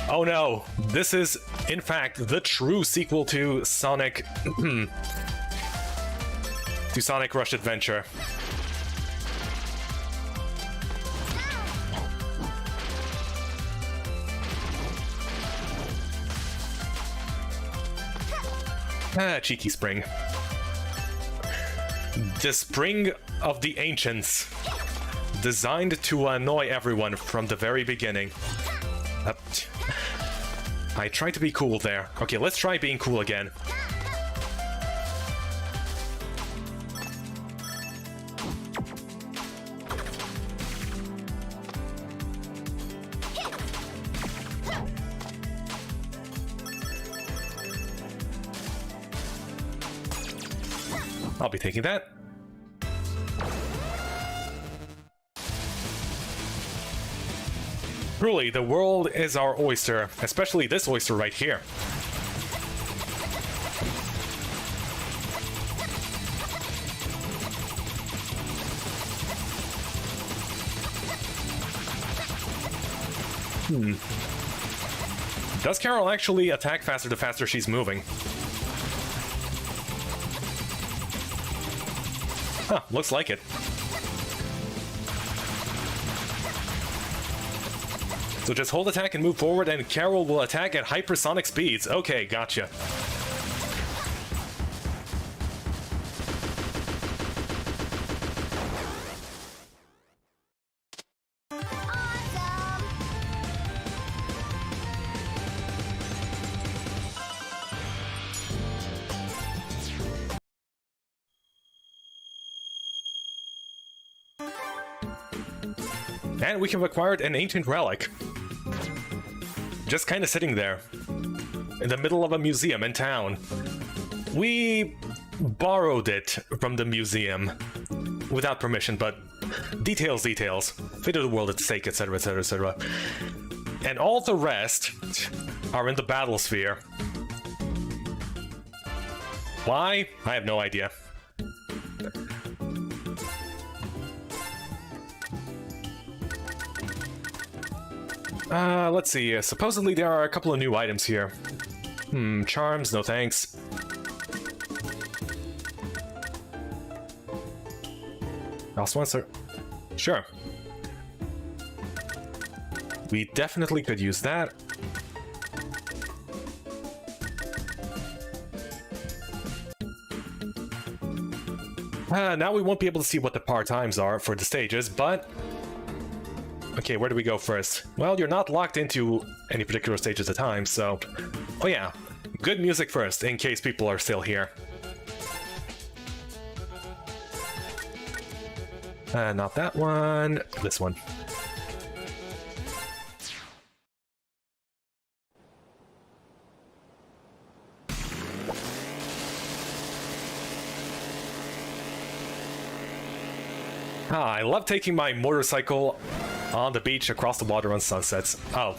Oh no, this is, in fact, the true sequel to Sonic... to Sonic Rush Adventure. Ah, cheeky spring. The Spring of the Ancients. Designed to annoy everyone from the very beginning. I tried to be cool there. Okay, let's try being cool again. I'll be taking that. Truly, the world is our oyster, especially this oyster right here. Does Carol actually attack faster the faster she's moving? Huh, looks like it. So just hold attack and move forward, and Carol will attack at hypersonic speeds. Okay, gotcha. And we have acquired an ancient relic. Just kind of sitting there, in the middle of a museum in town. We borrowed it from the museum, without permission, but details. Fate of the world at stake, etc, etc, etc. And all the rest are in the battle sphere. Why? I have no idea. Let's see. Supposedly there are a couple of new items here. Charms, no thanks. Else one, sir. Sure. We definitely could use that. Now we won't be able to see what the par times are for the stages, but... Okay, where do we go first? Well, you're not locked into any particular stage at a time, so... Oh yeah, good music first, in case people are still here. Not that one, this one. I love taking my motorcycle on the beach across the water on sunsets. Oh.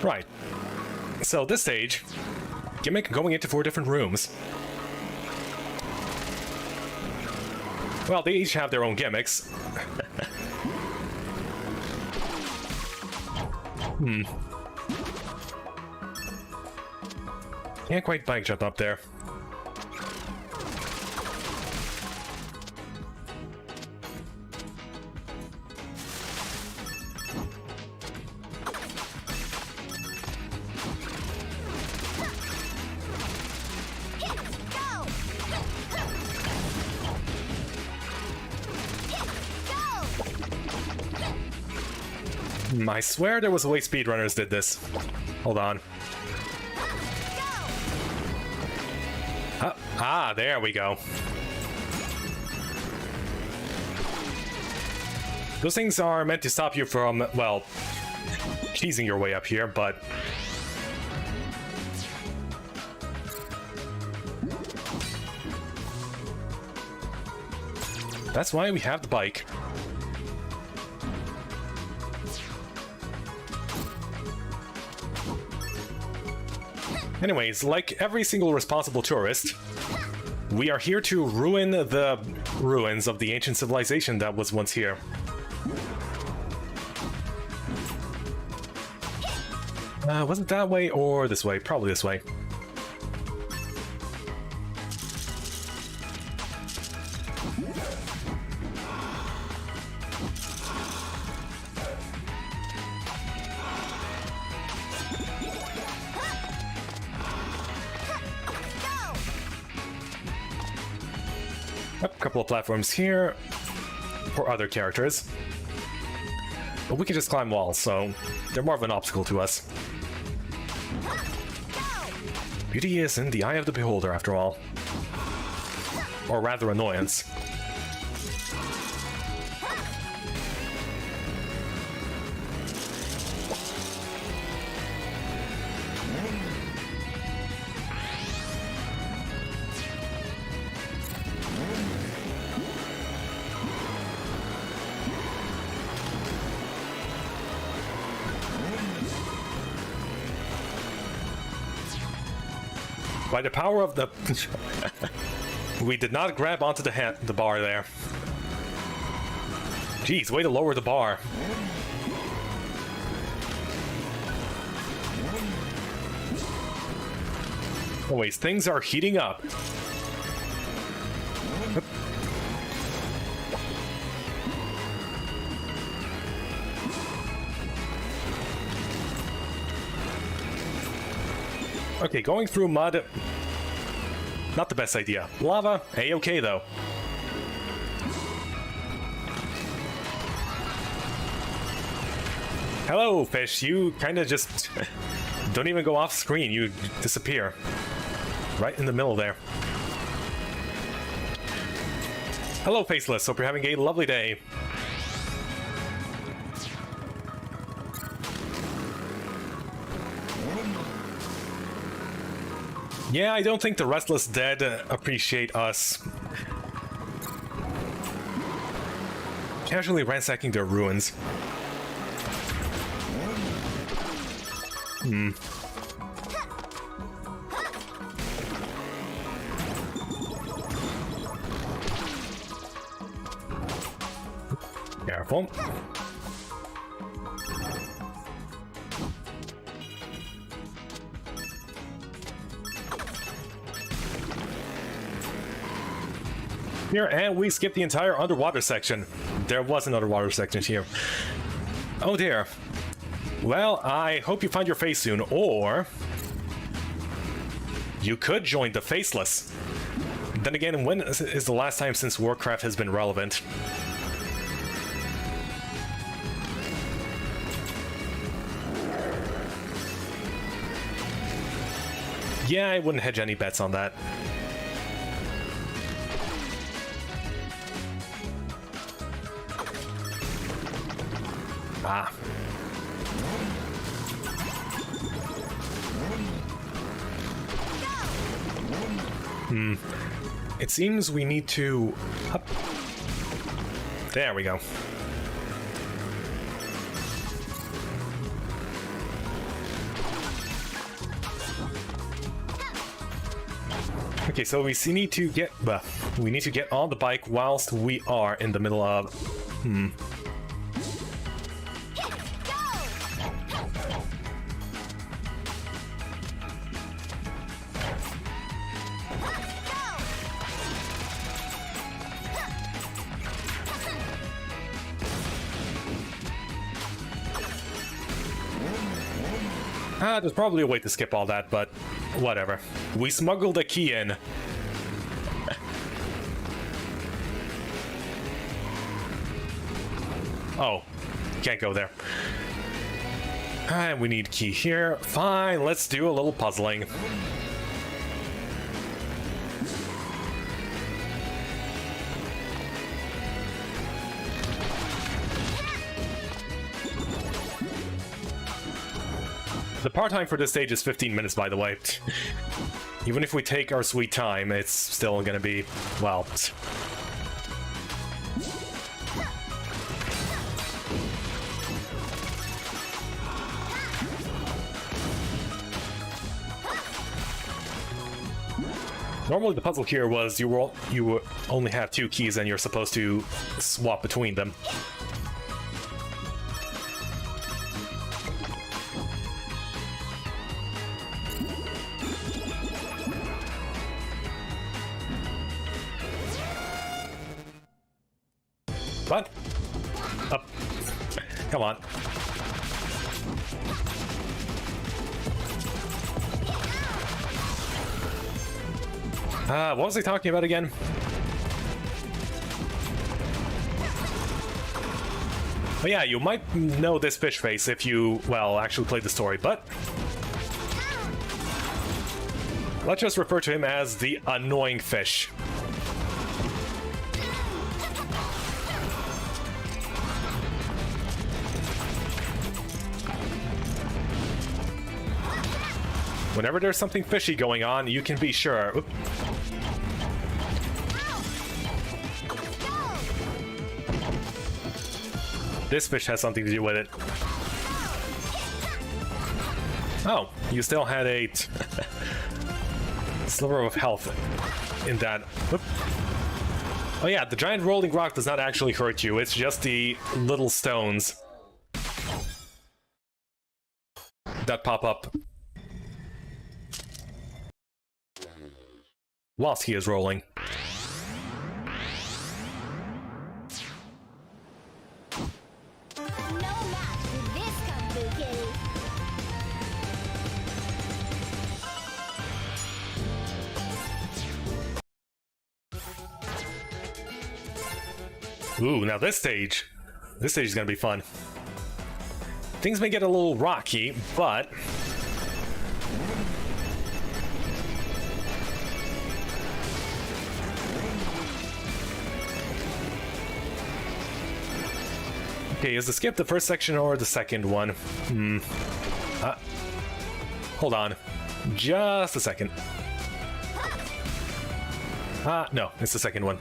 Right. So this stage, gimmick going into 4 different rooms. Well, they each have their own gimmicks. Can't quite bike jump up there. I swear there was a way speedrunners did this. Hold on. Ah, there we go. Those things are meant to stop you from, well, cheesing your way up here, but... That's why we have the bike. Anyways, like every single responsible tourist, we are here to ruin the ruins of the ancient civilization that was once here. Was it that way or this way? Probably this way. A couple of platforms here for other characters. But we can just climb walls, so they're more of an obstacle to us. Beauty is in the eye of the beholder, after all. Or rather, annoyance. By the power of the... We did not grab onto the bar there. Jeez, way to lower the bar. Anyways, things are heating up. Okay, going through mud, not the best idea. Lava, A-okay though. Hello, fish. You kind of just don't even go off screen. You disappear. Right in the middle there. Hello, Faceless. Hope you're having a lovely day. Yeah, I don't think the Restless Dead appreciate us casually ransacking their ruins. Careful. Here, and we skipped the entire underwater section. There was an underwater section here. Oh dear. Well, I hope you find your face soon, or you could join the Faceless. Then again, when is the last time since Warcraft has been relevant? Yeah, I wouldn't hedge any bets on that. Ah. It seems we need to... Up. There we go. Okay, so we need to get... we need to get on the bike whilst we are in the middle of... There's probably a way to skip all that, but whatever. We smuggled a key in. Oh, can't go there. And we need key here. Fine, let's do a little puzzling. The part time for this stage is 15 minutes, by the way. Even if we take our sweet time, it's still gonna be, well... Normally the puzzle here was you only have 2 keys and you're supposed to swap between them. What? Up. Come on. What was I talking about again? Oh yeah, you might know this fish face if you, well, actually played the story, but... let's just refer to him as the annoying fish. Whenever there's something fishy going on, you can be sure. Oop. This fish has something to do with it. Oh, you still had a sliver of health in that. Oop. Oh yeah, the giant rolling rock does not actually hurt you, it's just the little stones that pop up whilst he is rolling. No match for this Kung Fu Kitty. Ooh, now this stage is gonna be fun. Things may get a little rocky, but okay, is the skip the first section or the second one? Hold on. Just a second. No, it's the second one.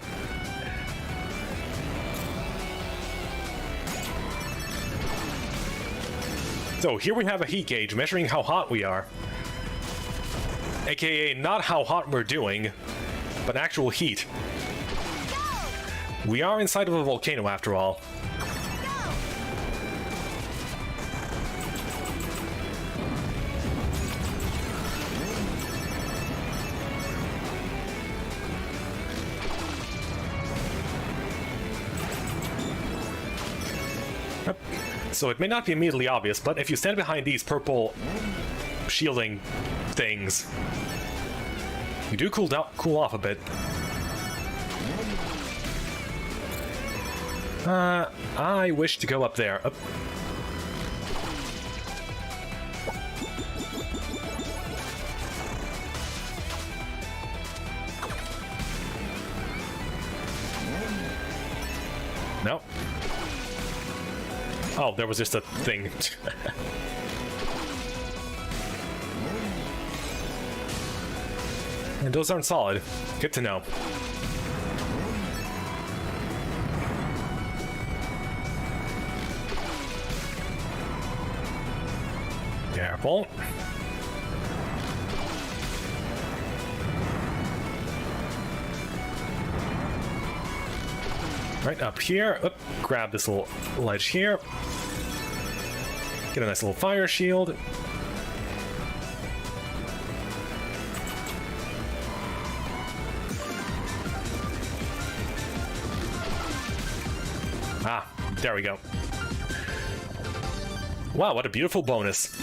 So here we have a heat gauge measuring how hot we are. AKA not how hot we're doing, but actual heat. We are inside of a volcano after all. So it may not be immediately obvious, but if you stand behind these purple shielding things, you do cool off a bit. I wish to go up there. Up. No. Oh, there was just a thing. And those aren't solid. Good to know. Careful. Right up here. Oop, grab this little ledge here. Get a nice little fire shield. Ah, there we go. Wow, what a beautiful bonus.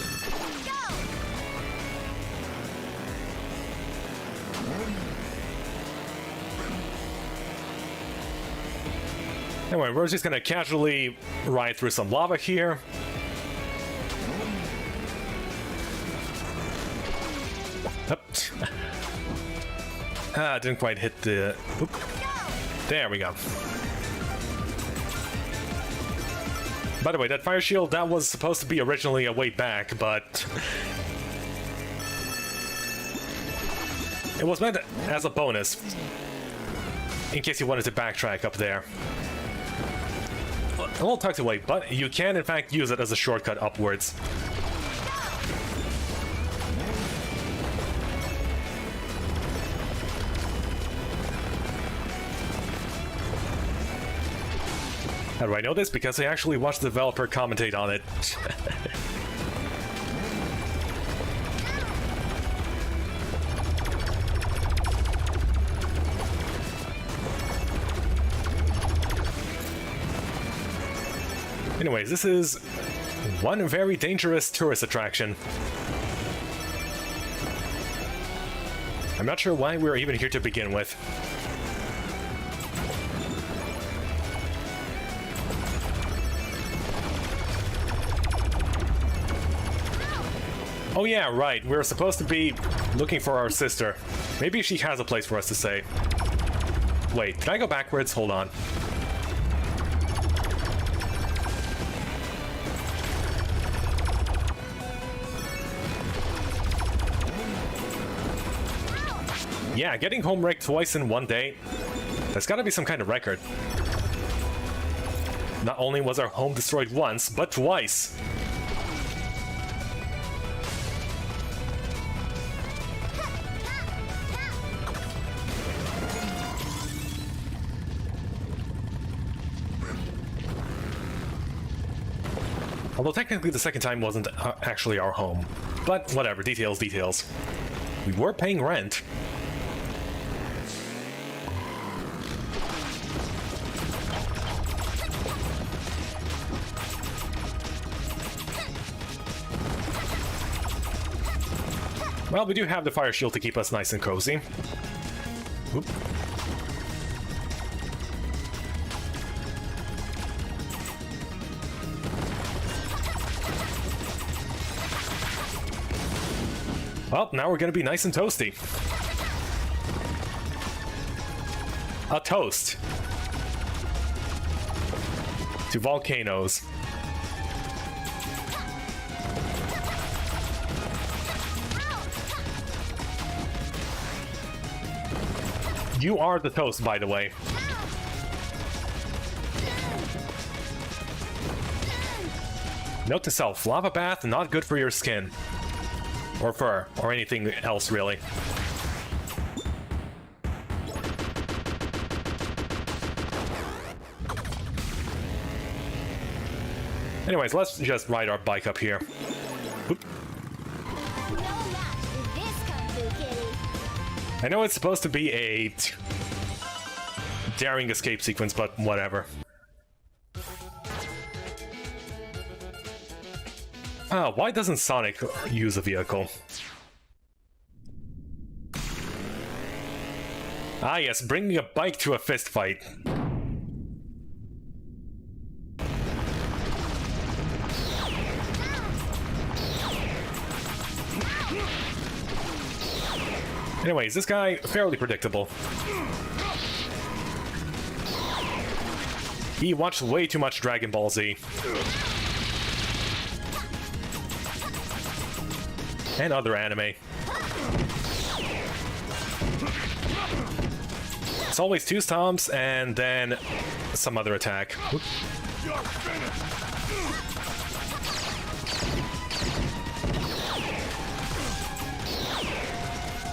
Anyway, we're just gonna casually ride through some lava here. Didn't quite hit the... Oop. There we go. By the way, that fire shield, that was supposed to be originally a way back, but it was meant as a bonus, in case you wanted to backtrack up there. A little tucked away, but you can in fact use it as a shortcut upwards. How do I know this? Because I actually watched the developer commentate on it. Anyways, this is one very dangerous tourist attraction. I'm not sure why we're even here to begin with. Oh yeah, right, we're supposed to be looking for our sister. Maybe she has a place for us to stay. Wait, can I go backwards? Hold on. Yeah, getting home wrecked twice in one day, that's gotta be some kind of record. Not only was our home destroyed once, but twice. Although technically the second time wasn't actually our home. But whatever, details, details. We were paying rent. Well, we do have the fire shield to keep us nice and cozy. Oop. Well, now we're gonna be nice and toasty. A toast to volcanoes. You are the toast, by the way. Note to self, lava bath not good for your skin. Or fur, or anything else, really. Anyways, let's just ride our bike up here. Oop. No match for this Kung Fu Kitty. I know it's supposed to be a daring escape sequence, but whatever. Why doesn't Sonic use a vehicle? Ah yes, bringing a bike to a fist fight. Anyways, this guy, fairly predictable. He watched way too much Dragon Ball Z. And other anime. It's always two stomps and then some other attack. Oops.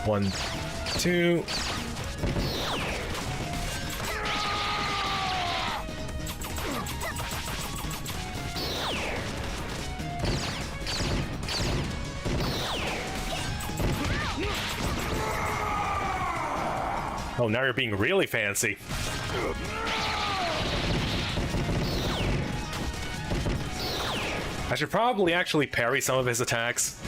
One, two. Oh, now you're being really fancy. I should probably actually parry some of his attacks.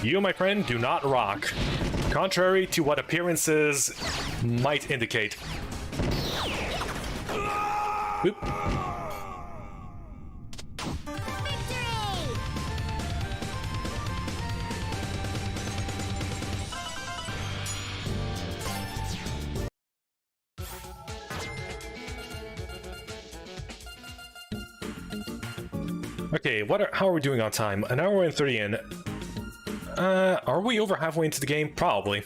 You, my friend, do not rock, contrary to what appearances might indicate. Oop. Victory! Okay, how are we doing on time? An hour and 30 in. Are we over halfway into the game? Probably.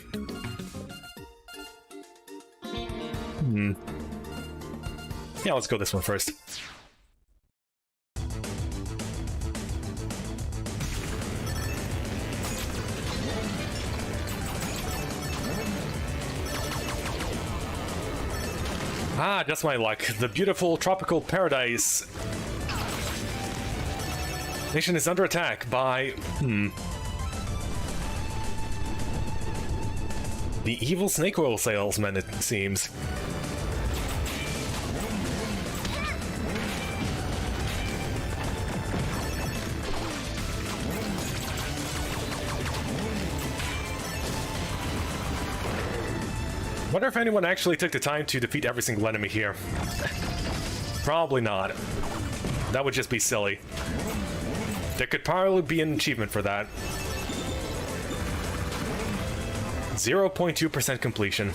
Yeah, let's go this one first. Ah, just my luck. The beautiful tropical paradise nation is under attack by... the evil snake oil salesman, it seems. Wonder if anyone actually took the time to defeat every single enemy here. Probably not. That would just be silly. There could probably be an achievement for that. 0.2% completion.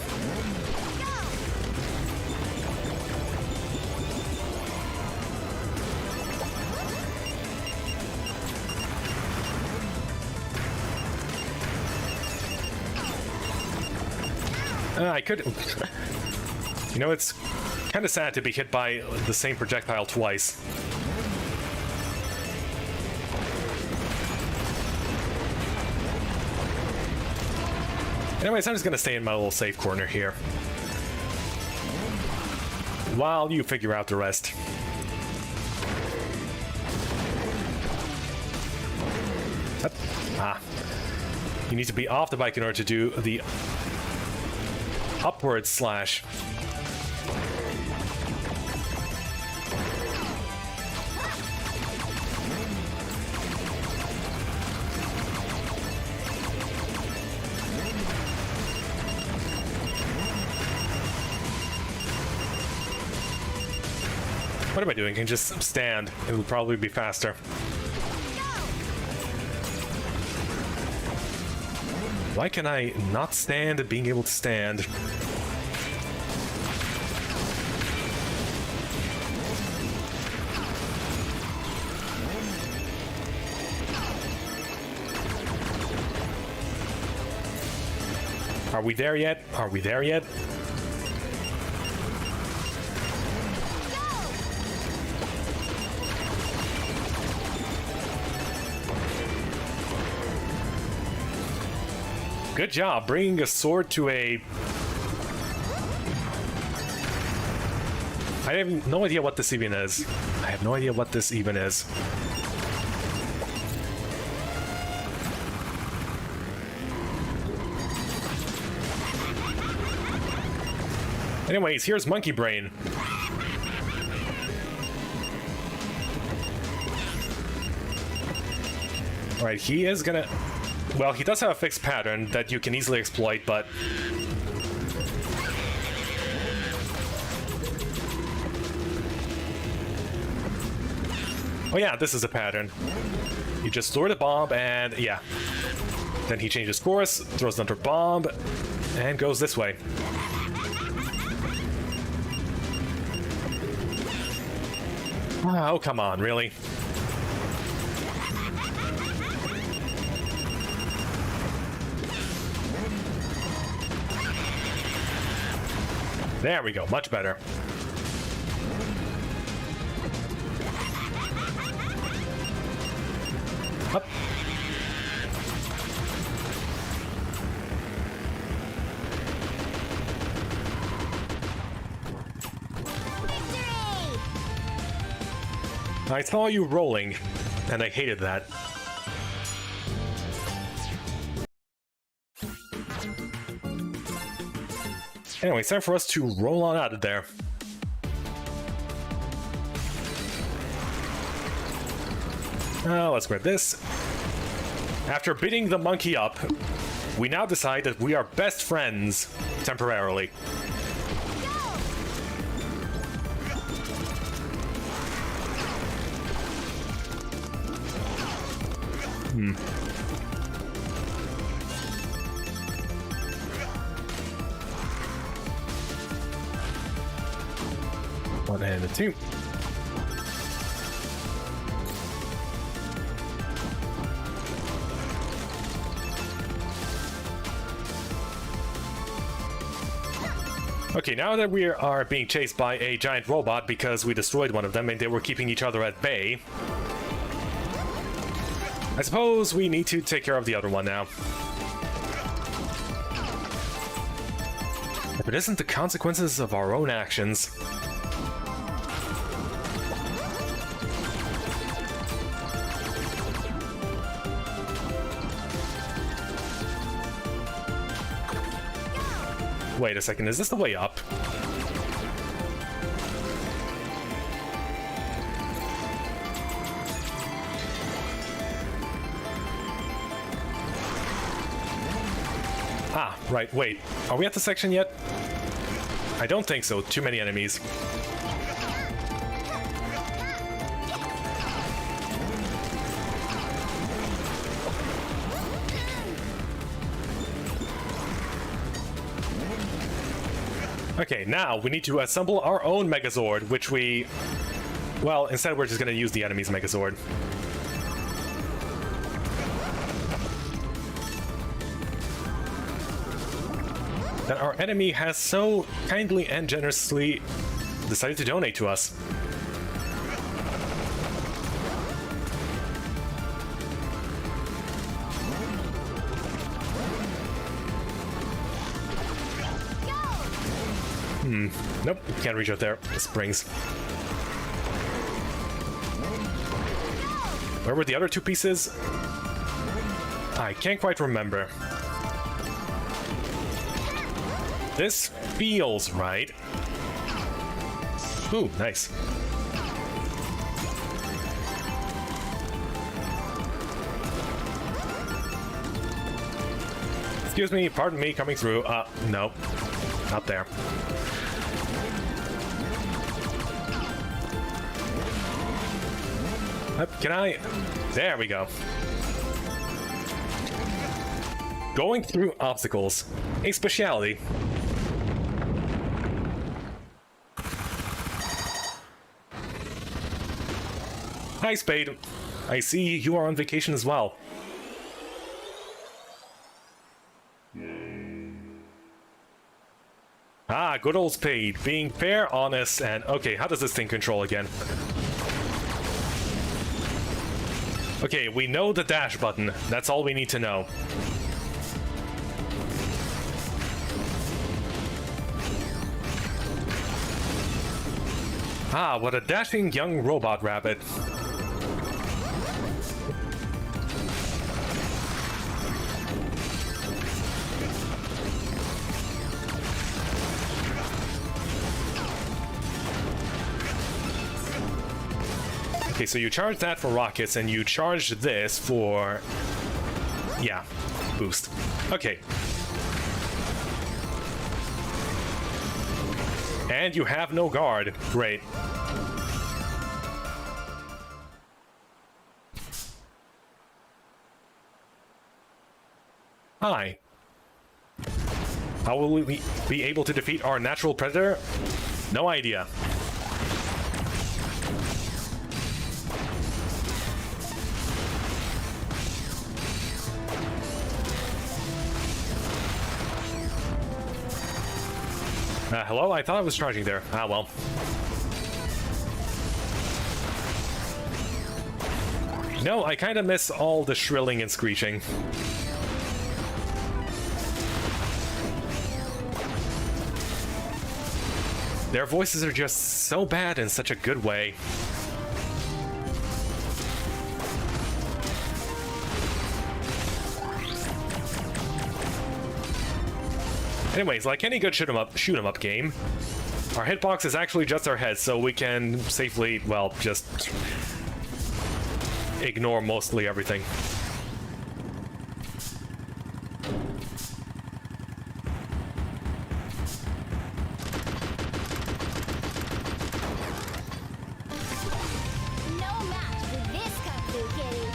I could... You know, it's kind of sad to be hit by the same projectile twice. Anyways, I'm just gonna stay in my little safe corner here while you figure out the rest. You need to be off the bike in order to do the upward slash. What am I doing? I can just stand. It will probably be faster. Why can I not stand at being able to stand? Are we there yet? Are we there yet? Good job, bringing a sword to a... I have no idea what this even is. I have no idea what this even is. Anyways, here's Monkey Brain. Alright, he is gonna... Well, he does have a fixed pattern that you can easily exploit, but... Oh yeah, this is a pattern. You just lure the bomb and... yeah. Then he changes course, throws another bomb, and goes this way. Oh, come on, really? There we go, much better. Up. I saw you rolling, and I hated that. Anyway, it's time for us to roll on out of there. Let's grab this. After beating the monkey up, we now decide that we are best friends temporarily. One and a two. Okay, now that we are being chased by a giant robot because we destroyed one of them and they were keeping each other at bay, I suppose we need to take care of the other one now. If it isn't the consequences of our own actions. Wait a second, is this the way up? Ah, right, wait. Are we at the section yet? I don't think so. Too many enemies. Okay, now we need to assemble our own Megazord, which we... Well, instead we're just gonna use the enemy's Megazord. That our enemy has so kindly and generously decided to donate to us. Nope, can't reach out there. Springs. Where were the other two pieces? I can't quite remember. This feels right. Ooh, nice. Excuse me, pardon me coming through. No. Not there. Can I? There we go. Going through obstacles. A speciality. Hi, Spade. I see you are on vacation as well. Ah, good old Spade. Being fair, honest, and... Okay, how does this thing control again? Okay, we know the dash button. That's all we need to know. Ah, what a dashing young robot rabbit. Okay, so you charge that for rockets, and you charge this for... Yeah, boost. Okay. And you have no guard. Great. Hi. How will we be able to defeat our natural predator? No idea. Hello? I thought I was charging there. Ah, well. No, I kind of miss all the shrilling and screeching. Their voices are just so bad in such a good way. Anyways, like any good shoot 'em up game, our hitbox is actually just our heads, so we can safely, well, just ignore mostly everything. No match for this Kung Fu Kitty.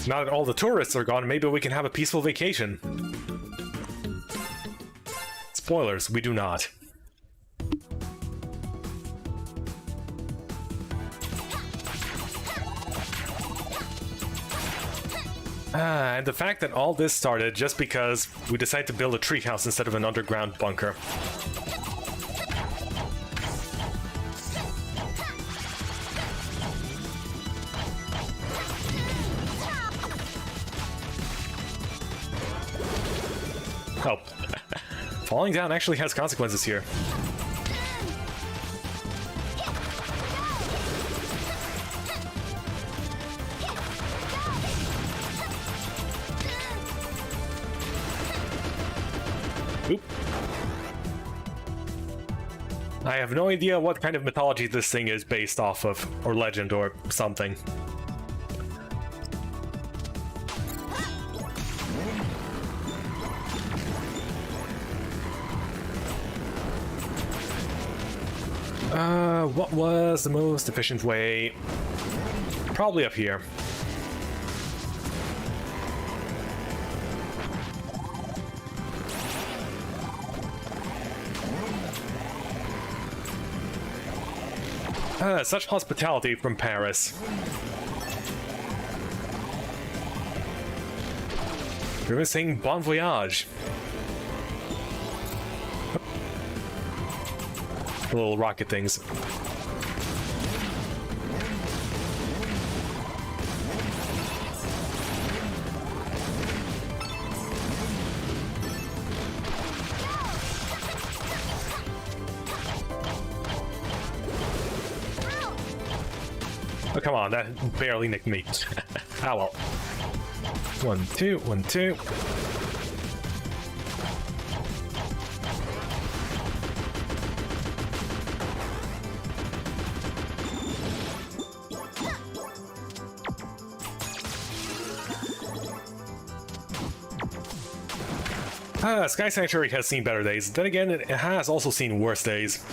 Now that all the tourists are gone, maybe we can have a peaceful vacation. Spoilers, we do not. And the fact that all this started just because we decided to build a treehouse instead of an underground bunker. Oh. Falling down actually has consequences here. Oop. I have no idea what kind of mythology this thing is based off of, or legend, or something. What was the most efficient way? Probably up here. Such hospitality from Paris. We were saying bon voyage. Little rocket things. Oh, come on, that barely nicked me. Ah, well. 1, 2, 1, 2. Sky Sanctuary has seen better days. Then again, it has also seen worse days.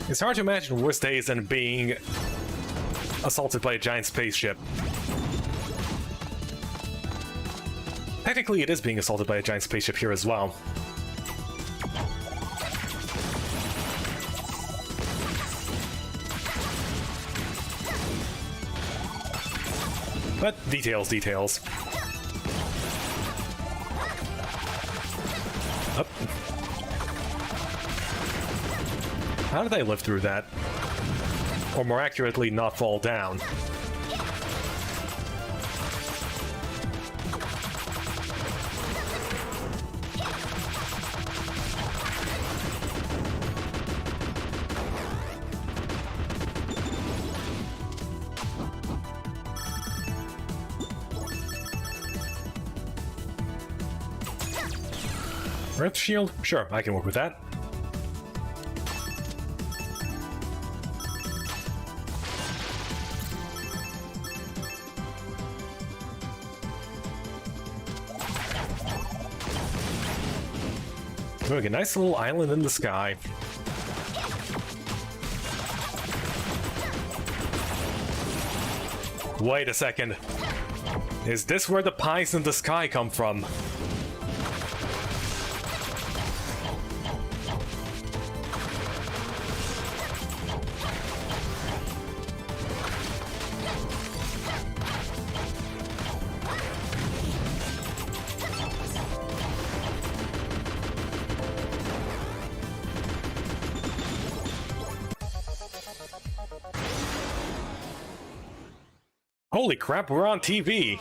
It's hard to imagine worse days than being assaulted by a giant spaceship. Technically, it is being assaulted by a giant spaceship here as well. But details, details. Up. How did I live through that? Or more accurately, not fall down? Earth shield? Sure, I can work with that. Look, a nice little island in the sky. Wait a second. Is this where the pies in the sky come from? Holy crap, we're on TV!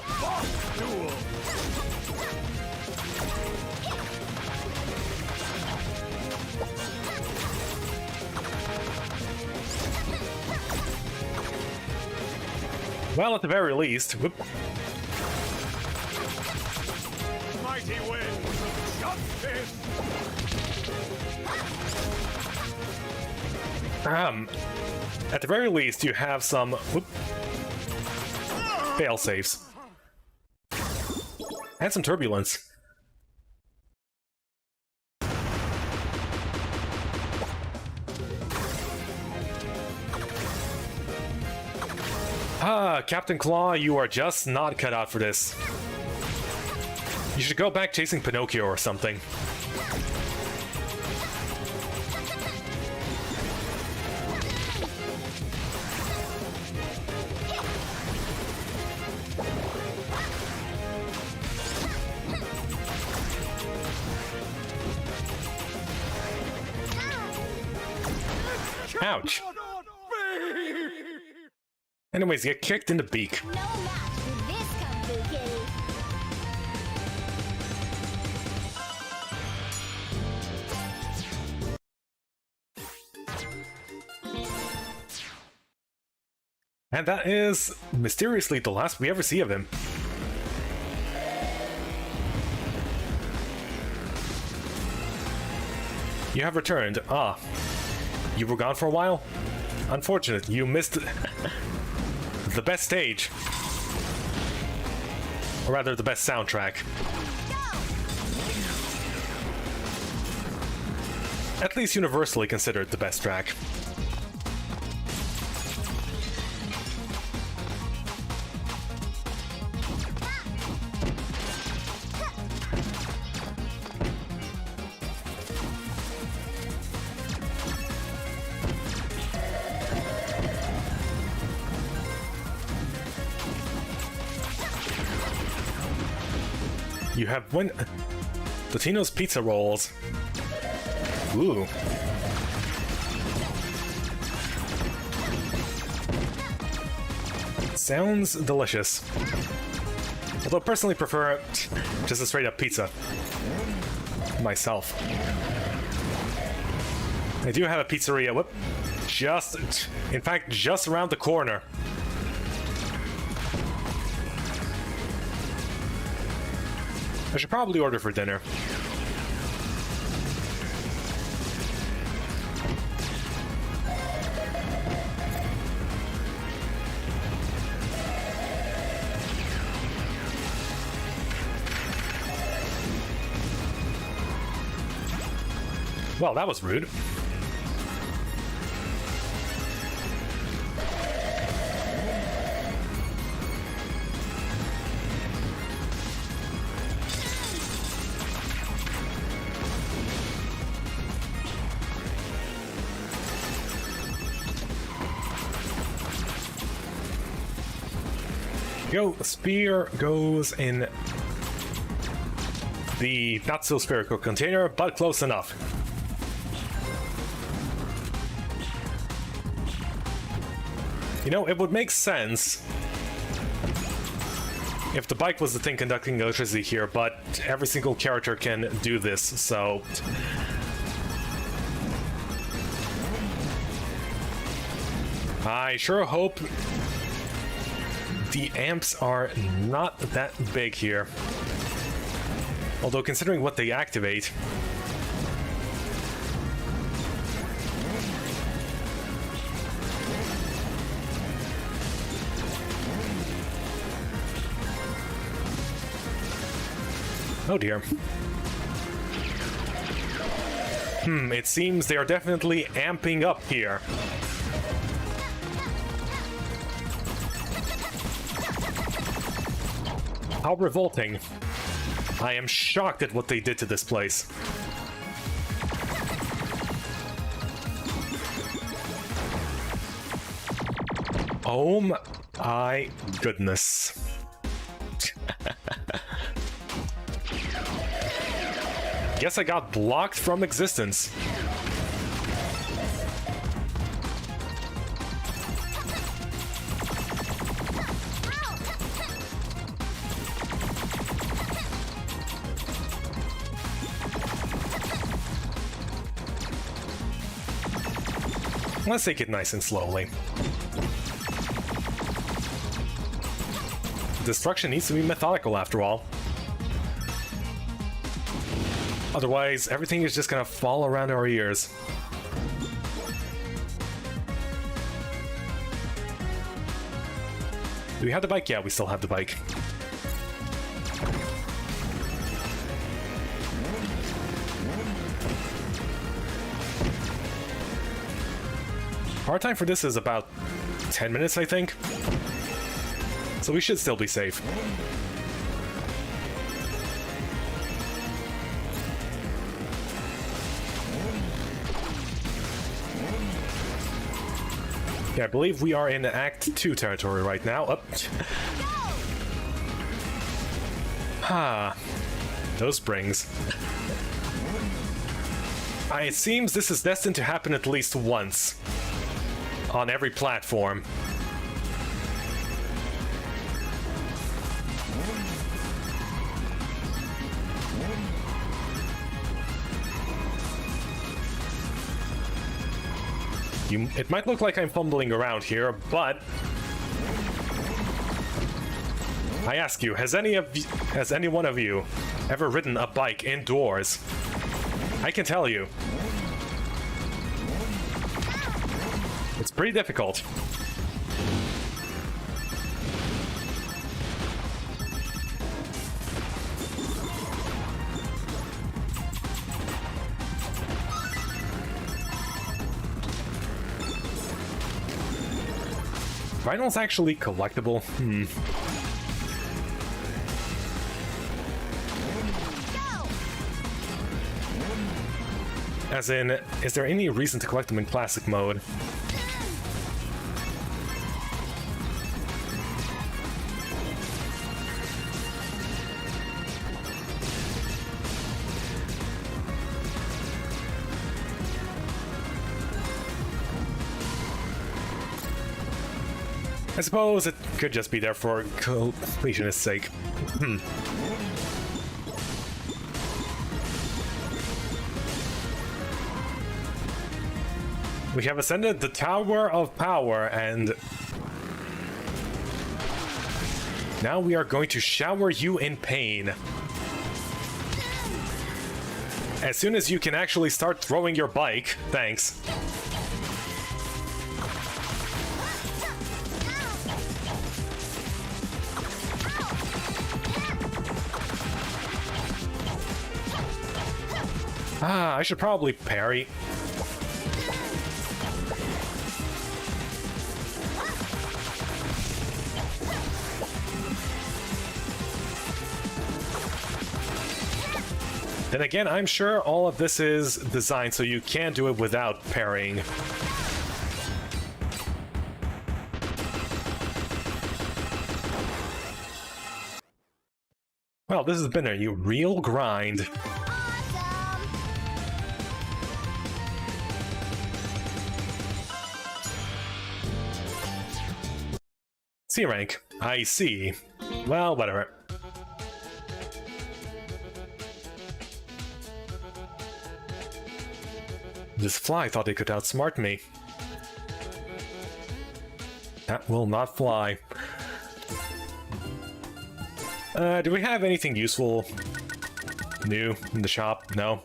Well, at the very least... Whoop. Mighty wind of justice! At the very least, you have some... Whoop. Fail-safes. And some turbulence. Captain Claw, you are just not cut out for this. You should go back chasing Pinocchio or something. Ouch. Anyways, get kicked in the beak. No match for this Kung Fu Kitty. And that is mysteriously the last we ever see of him. You have returned. Ah. You were gone for a while? Unfortunate, you missed the best stage. Or rather, the best soundtrack. At least universally considered the best track. You have Totino's pizza rolls. Ooh. Sounds delicious. Although I personally prefer just a straight up pizza. Myself. I do have a pizzeria, in fact, just around the corner. I should probably order for dinner. Well, that was rude. Spear goes in the not so spherical container, but close enough. You know, it would make sense if the bike was the thing conducting electricity here, but every single character can do this, so... I sure hope the amps are not that big here. Although considering what they activate... Oh dear. It seems they are definitely amping up here. How revolting. I am shocked at what they did to this place. Oh my goodness. Guess I got blocked from existence. Let's take it nice and slowly. Destruction needs to be methodical after all. Otherwise, everything is just gonna fall around our ears. Do we have the bike? Yeah, we still have the bike. Our time for this is about 10 minutes, I think. So we should still be safe. Yeah, I believe we are in Act 2 territory right now. Up. Those springs. It seems this is destined to happen at least once. on every platform. It might look like I'm fumbling around here, but I ask you, has any one of you ever ridden a bike indoors? I can tell you, it's pretty difficult. Rhino's actually collectible? As in, is there any reason to collect them in classic mode? I suppose it could just be there for completionist's sake. We have ascended the Tower of Power, and now we are going to shower you in pain. As soon as you can actually start throwing your bike, thanks. I should probably parry. Then again, I'm sure all of this is designed so you can't do it without parrying. Well, this has been a real grind. C rank. I see. Well, whatever. This fly thought it could outsmart me. That will not fly. Do we have anything useful new in the shop? No.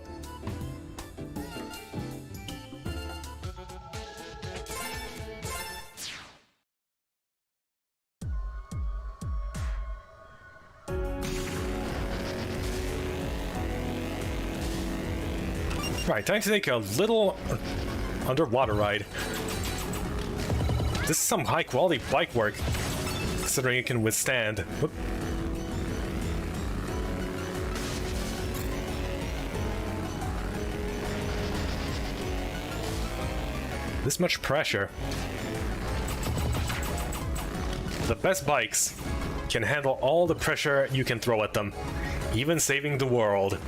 Right, time to take a little underwater ride. This is some high quality bike work, considering it can withstand. Whoop. This much pressure. The best bikes can handle all the pressure you can throw at them, even saving the world.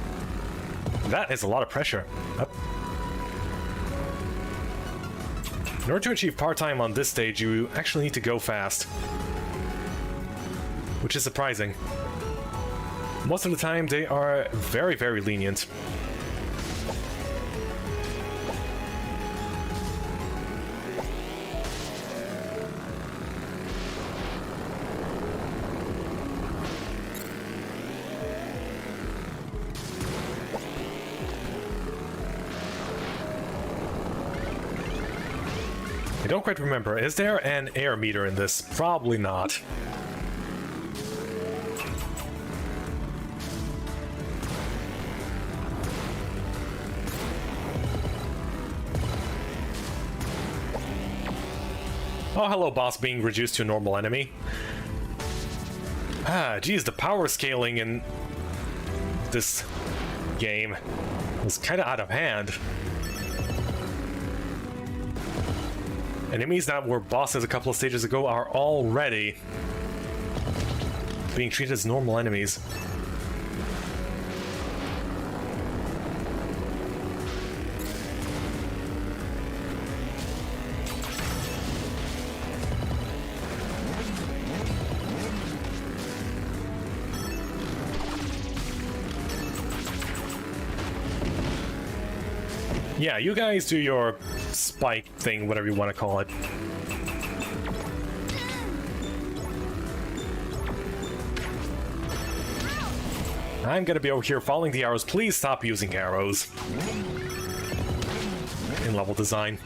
That is a lot of pressure. Up. In order to achieve part-time on this stage, you actually need to go fast. Which is surprising. Most of the time, they are very, very lenient. I don't quite remember. Is there an air meter in this? Probably not. Oh, hello, boss being reduced to a normal enemy. Geez, the power scaling in this game is kind of out of hand. Enemies that were bosses a couple of stages ago are already being treated as normal enemies. Yeah, you guys do your spike thing, whatever you want to call it. I'm gonna be over here following the arrows. Please stop using arrows in level design.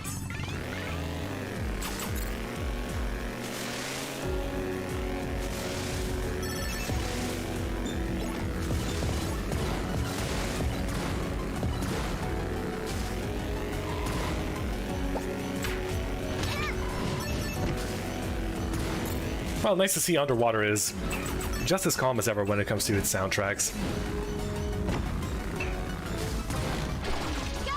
Well, nice to see Underwater is just as calm as ever when it comes to its soundtracks. Go!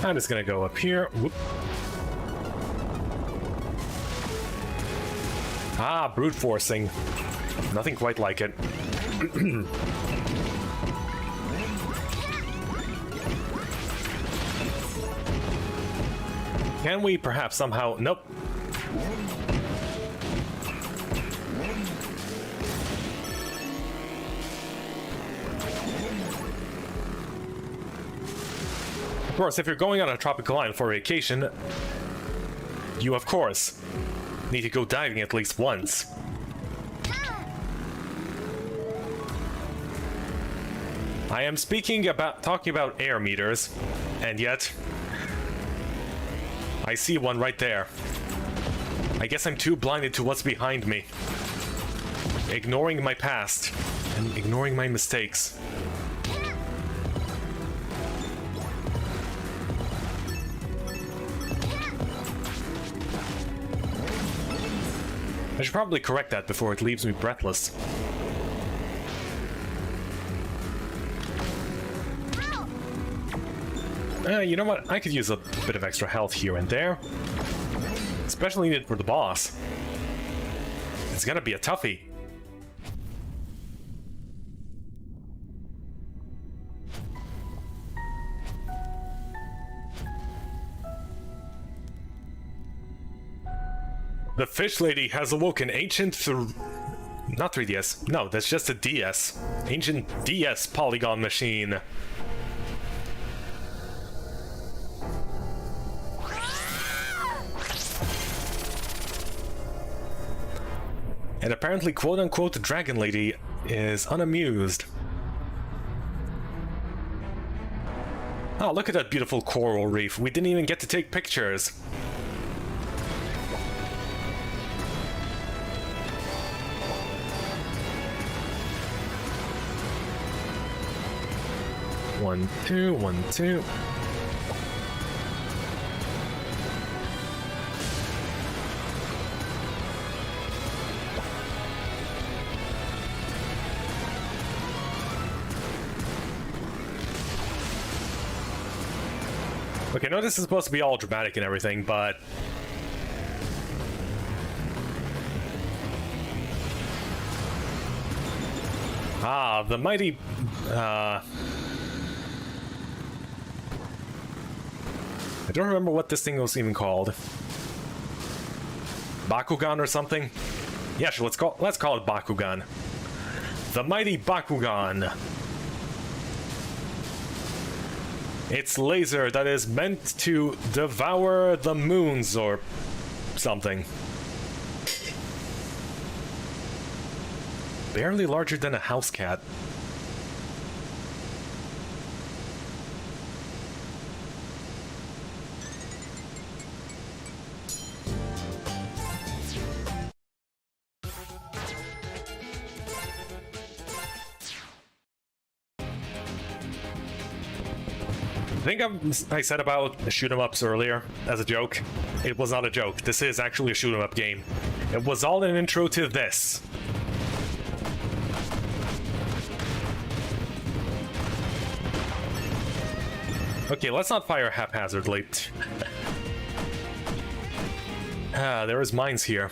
I'm just gonna go up here. Whoop. Ah, brute forcing. Nothing quite like it. Can we perhaps somehow... Nope. Of course, if you're going on a tropical island for vacation, you of course need to go diving at least once. I am talking about air meters, and yet I see one right there. I guess I'm too blinded to what's behind me, ignoring my past and ignoring my mistakes. I should probably correct that before it leaves me breathless. You know what? I could use a bit of extra health here and there. Especially needed for the boss. It's gonna be a toughie. The fish lady has awoken ancient not 3DS. No, that's just a DS. Ancient DS polygon machine. And apparently, quote-unquote, Dragon Lady is unamused. Oh, look at that beautiful coral reef. We didn't even get to take pictures. One, two, 1, 2. Okay, I know this is supposed to be all dramatic and everything, but... Ah, the mighty... I don't remember what this thing was even called. Bakugan or something? Yeah, sure, let's call it Bakugan. The mighty Bakugan. It's laser that is meant to devour the moons or something. Barely larger than a house cat. I think I said about shoot 'em ups earlier as a joke. It was not a joke. This is actually a shoot 'em up game. It was all an intro to this. Okay, let's not fire haphazardly. There is mines here.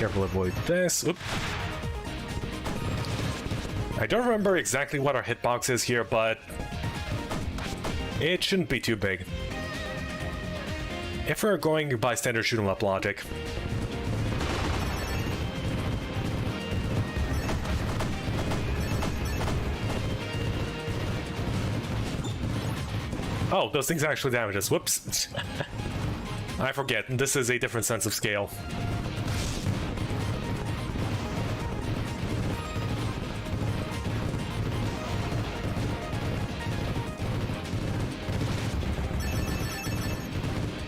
Careful, avoid this. Oop. I don't remember exactly what our hitbox is here, but it shouldn't be too big. If we're going by standard shoot 'em up logic. Oh, those things actually damage us. Whoops. I forget. This is a different sense of scale.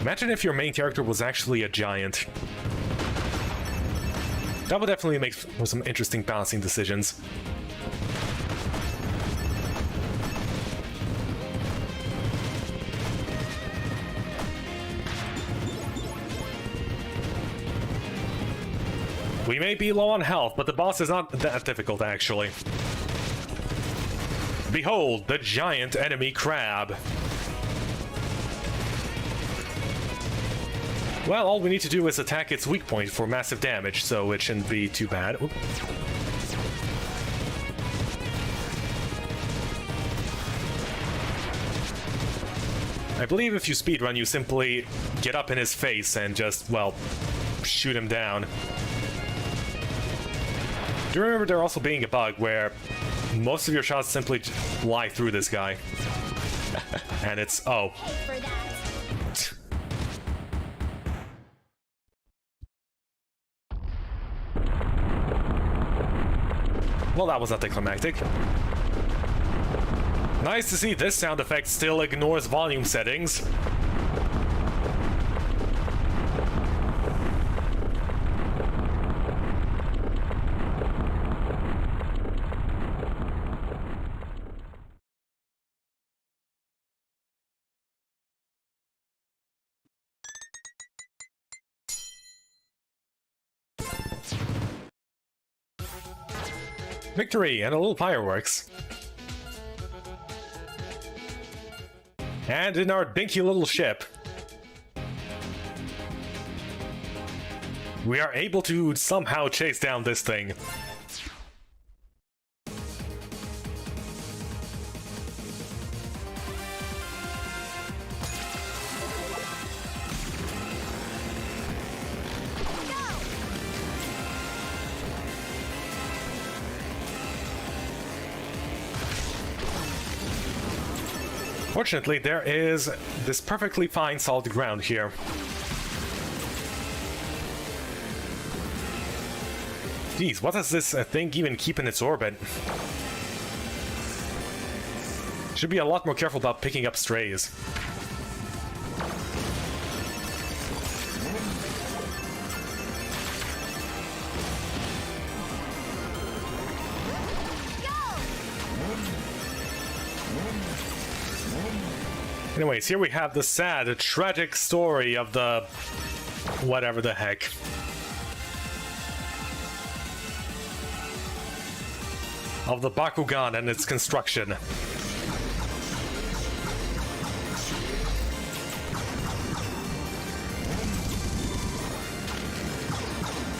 Imagine if your main character was actually a giant. That would definitely make for some interesting balancing decisions. We may be low on health, but the boss is not that difficult, actually. Behold, the giant enemy crab. Well, all we need to do is attack its weak point for massive damage, so it shouldn't be too bad. Oop. I believe if you speedrun, you simply get up in his face and just, well, shoot him down. Do you remember there also being a bug where most of your shots simply fly through this guy? And it's, oh. For that. Well, that was anticlimactic. Nice to see this sound effect still ignores volume settings. Victory and a little fireworks. And in our dinky little ship, we are able to somehow chase down this thing. Fortunately, there is this perfectly fine solid ground here. Geez, what does this thing even keep in its orbit? Should be a lot more careful about picking up strays. Anyways, here we have the sad, tragic story of the... whatever the heck. Of the Bakugan and its construction.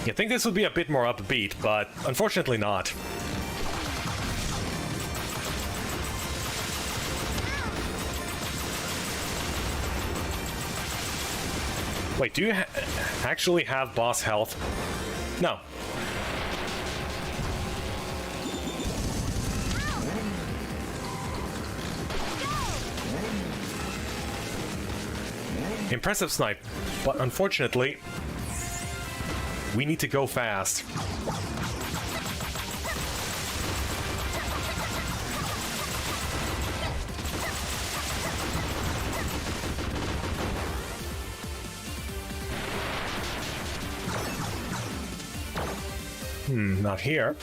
You'd think this would be a bit more upbeat, but unfortunately not. Wait, do you actually have boss health? No. Impressive snipe, but unfortunately, we need to go fast. Not here.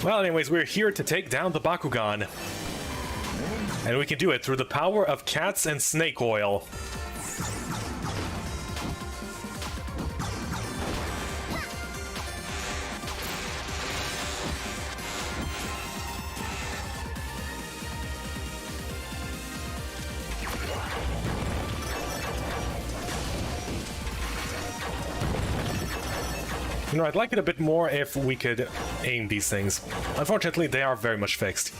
Well, anyways, we're here to take down the Bakugan. And we can do it through the power of cats and snake oil. You know, I'd like it a bit more if we could aim these things. Unfortunately, they are very much fixed.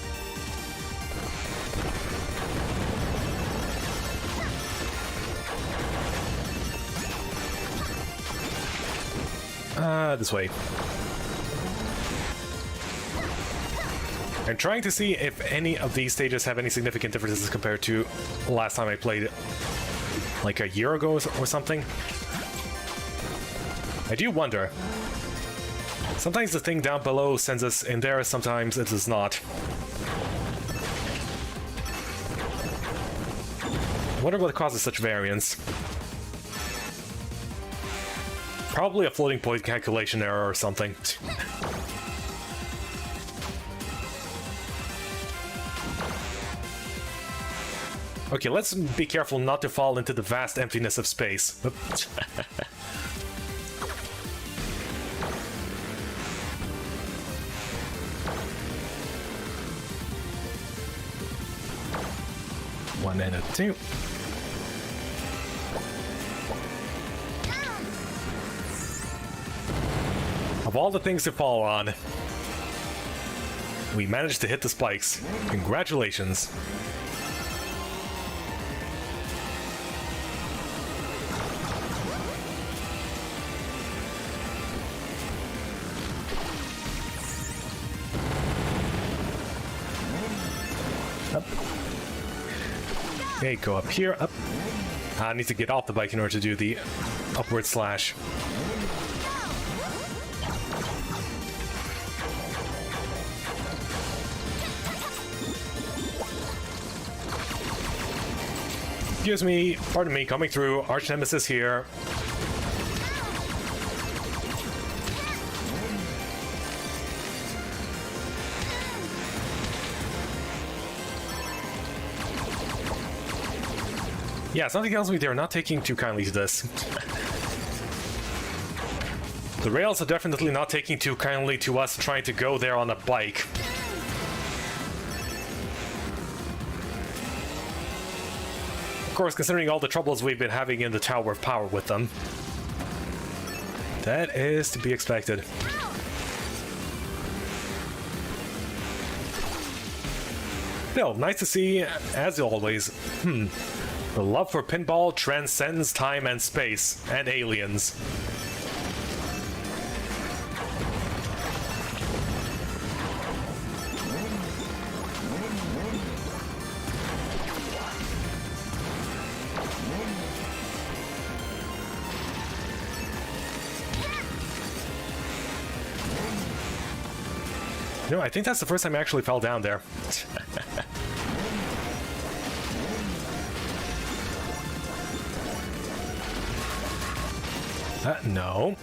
This way. I'm trying to see if any of these stages have any significant differences compared to last time I played it, like a year ago or something. I do wonder. Sometimes the thing down below sends us in there, sometimes it does not. I wonder what causes such variance. Probably a floating point calculation error or something. Okay, let's be careful not to fall into the vast emptiness of space. One and a two. Of all the things to fall on, we managed to hit the spikes. Congratulations. Up. Okay, go up here, up. I need to get off the bike in order to do the upward slash. Excuse me, pardon me, coming through, arch nemesis here. Yeah, something tells me they're not taking too kindly to this. The rails are definitely not taking too kindly to us trying to go there on a bike. Of course, considering all the troubles we've been having in the Tower of Power with them. That is to be expected. Still, nice to see, as always. The love for pinball transcends time and space, and aliens. No, I think that's the first time I actually fell down there. No.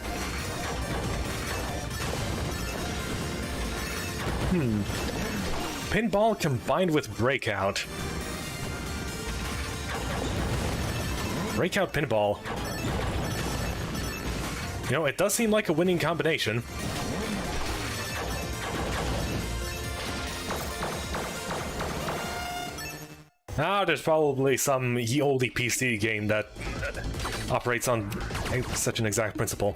Pinball combined with Breakout. Breakout Pinball. You know, it does seem like a winning combination. Now, there's probably some ye olde PC game that operates on such an exact principle.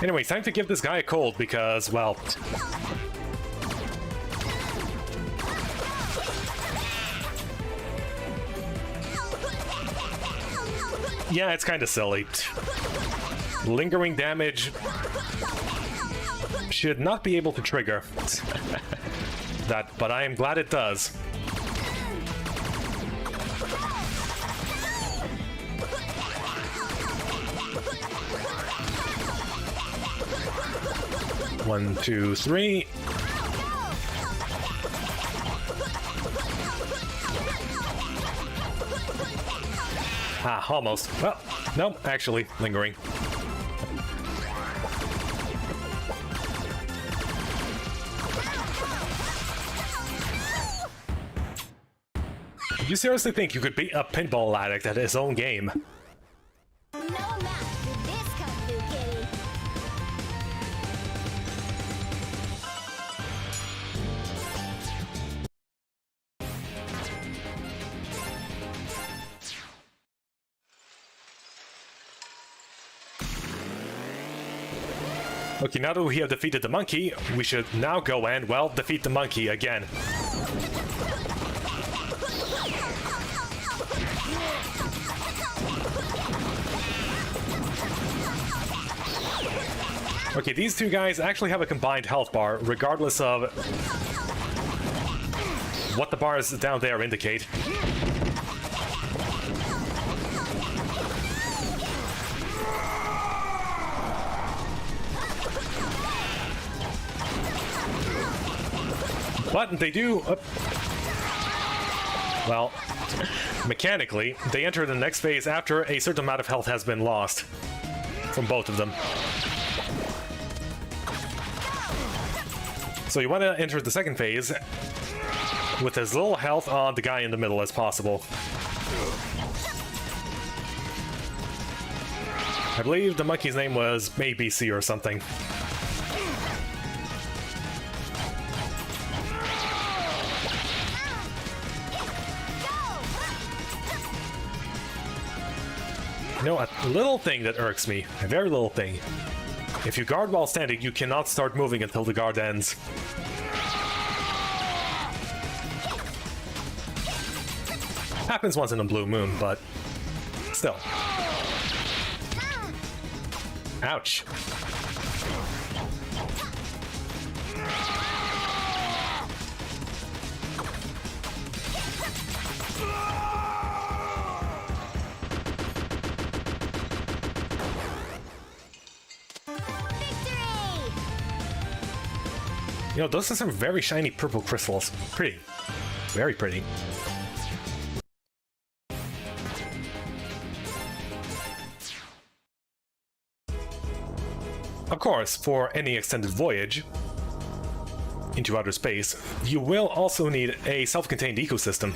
Anyway, time to give this guy a cold because, well... yeah, it's kind of silly. Lingering damage should not be able to trigger that, but I am glad it does. One, two, three. Ah, almost. Well, no, actually, lingering. Do you seriously think you could beat a pinball addict at his own game? No match for this Kung Fu Kitty. Okay, now that we have defeated the monkey, we should now go and, well, defeat the monkey again. Okay, these two guys actually have a combined health bar, regardless of what the bars down there indicate. But they do... well, mechanically, they enter the next phase after a certain amount of health has been lost from both of them. So you want to enter the second phase with as little health on the guy in the middle as possible. I believe the monkey's name was ABC or something. You know, a little thing that irks me, a very little thing. If you guard while standing, you cannot start moving until the guard ends. Happens once in a blue moon, but still. Ouch. You know, those are some very shiny purple crystals. Pretty. Very pretty. Of course, for any extended voyage into outer space, you will also need a self-contained ecosystem.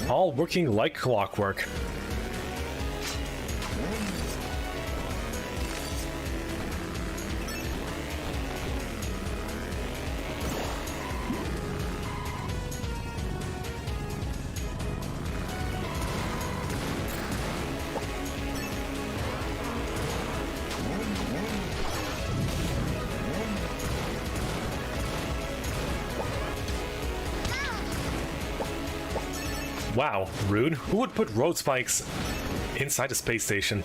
All working like clockwork. Wow, rude. Who would put road spikes inside a space station?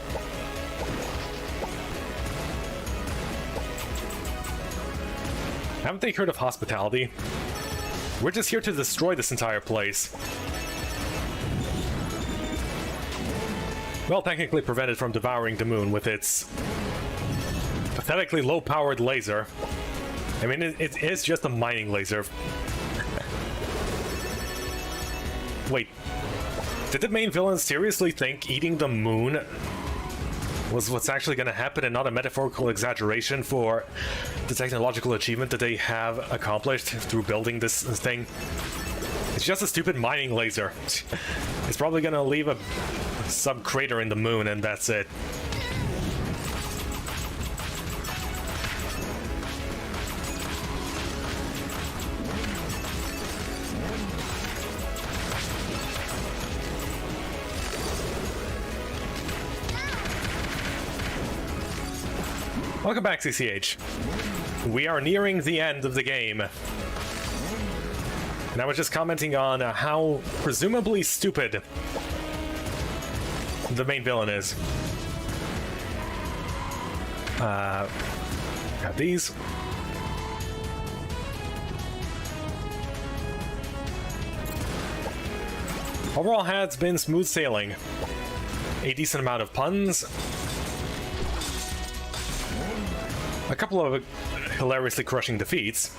Haven't they heard of hospitality? We're just here to destroy this entire place. Well, technically prevented from devouring the moon with its pathetically low-powered laser. I mean, it is just a mining laser. Wait, did the main villain seriously think eating the moon was what's actually going to happen and not a metaphorical exaggeration for the technological achievement that they have accomplished through building this thing? It's just a stupid mining laser. It's probably going to leave a sub-crater in the moon and that's it. Welcome back, CCH. We are nearing the end of the game. And I was just commenting on how presumably stupid the main villain is. Got these. Overall has been smooth sailing. A decent amount of puns. A couple of hilariously crushing defeats.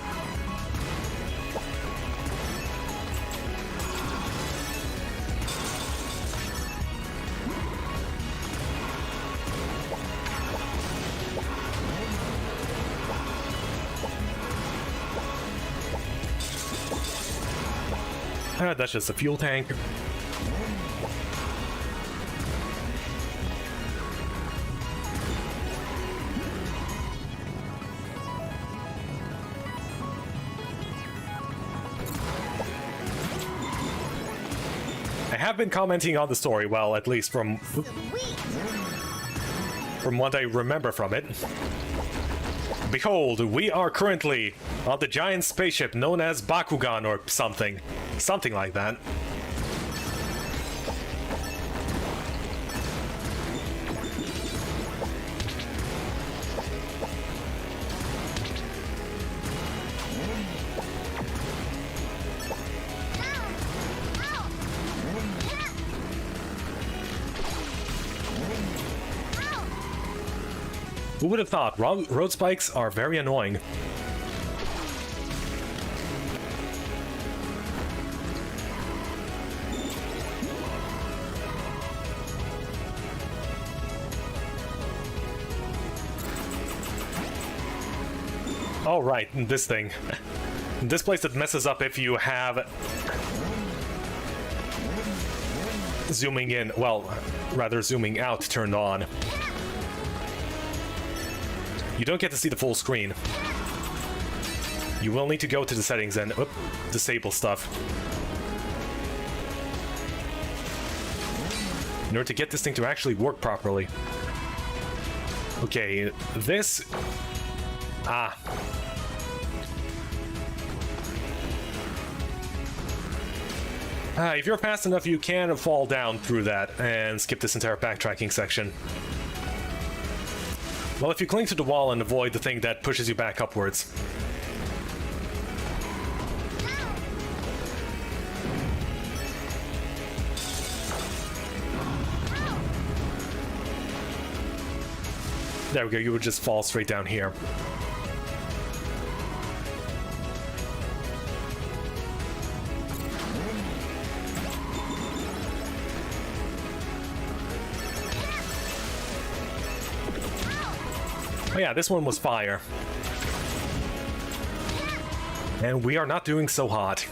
That's just a fuel tank. I have been commenting on the story, well, at least from what I remember from it. Behold, we are currently on the giant spaceship known as Bakugan or something. Something like that. Who would have thought? Road spikes are very annoying. Oh, right, this thing. This place that messes up if you have zooming in, well, rather zooming out turned on. You don't get to see the full screen. You will need to go to the settings and disable stuff in order to get this thing to actually work properly. Okay, this... if you're fast enough, you can fall down through that and skip this entire backtracking section. Well, if you cling to the wall and avoid the thing that pushes you back upwards. There we go, you would just fall straight down here. Oh yeah, this one was fire. And we are not doing so hot.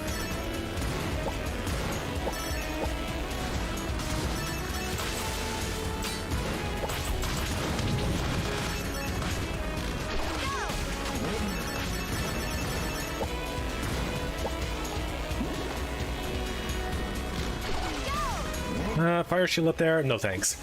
Fire shield up there? No thanks.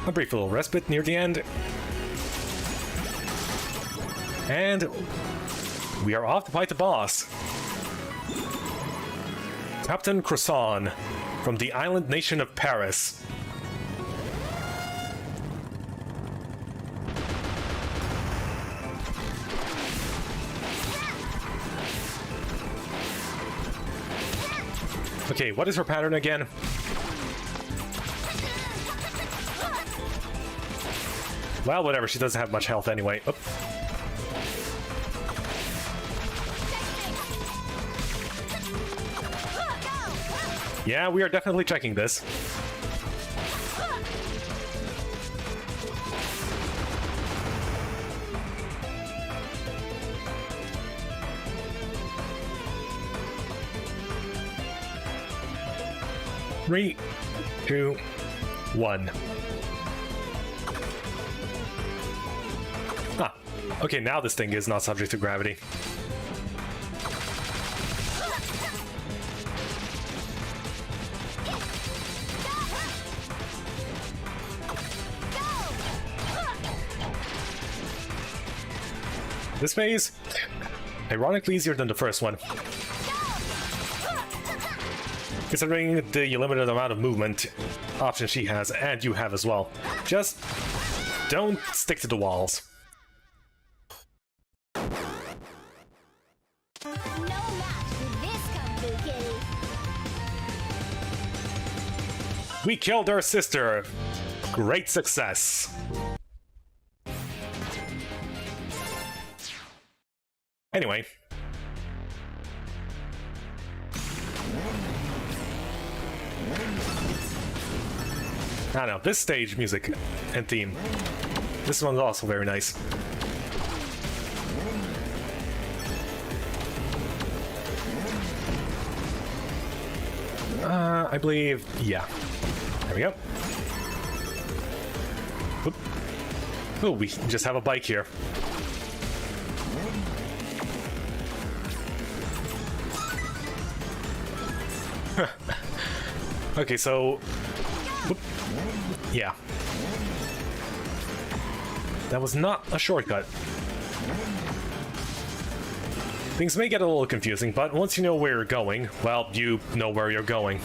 A brief little respite near the end. And we are off to fight the boss. Captain Croissant from the island nation of Paris. Okay, what is her pattern again? Well, whatever, she doesn't have much health anyway. Oop. Yeah, we are definitely checking this. Three, two, one. Ah, okay, now this thing is not subject to gravity. This phase, ironically easier than the first one. Considering the limited amount of movement options she has, and you have as well. Just don't stick to the walls. No match for this Kung Fu Kitty. We killed our sister. Great success. Anyway. I don't know, this stage music and theme This one's also very nice. I believe, yeah. There we go. Oop. Oh, we just have a bike here. Okay, so... Whoop. Yeah. That was not a shortcut. Things may get a little confusing, but once you know where you're going, well, you know where you're going.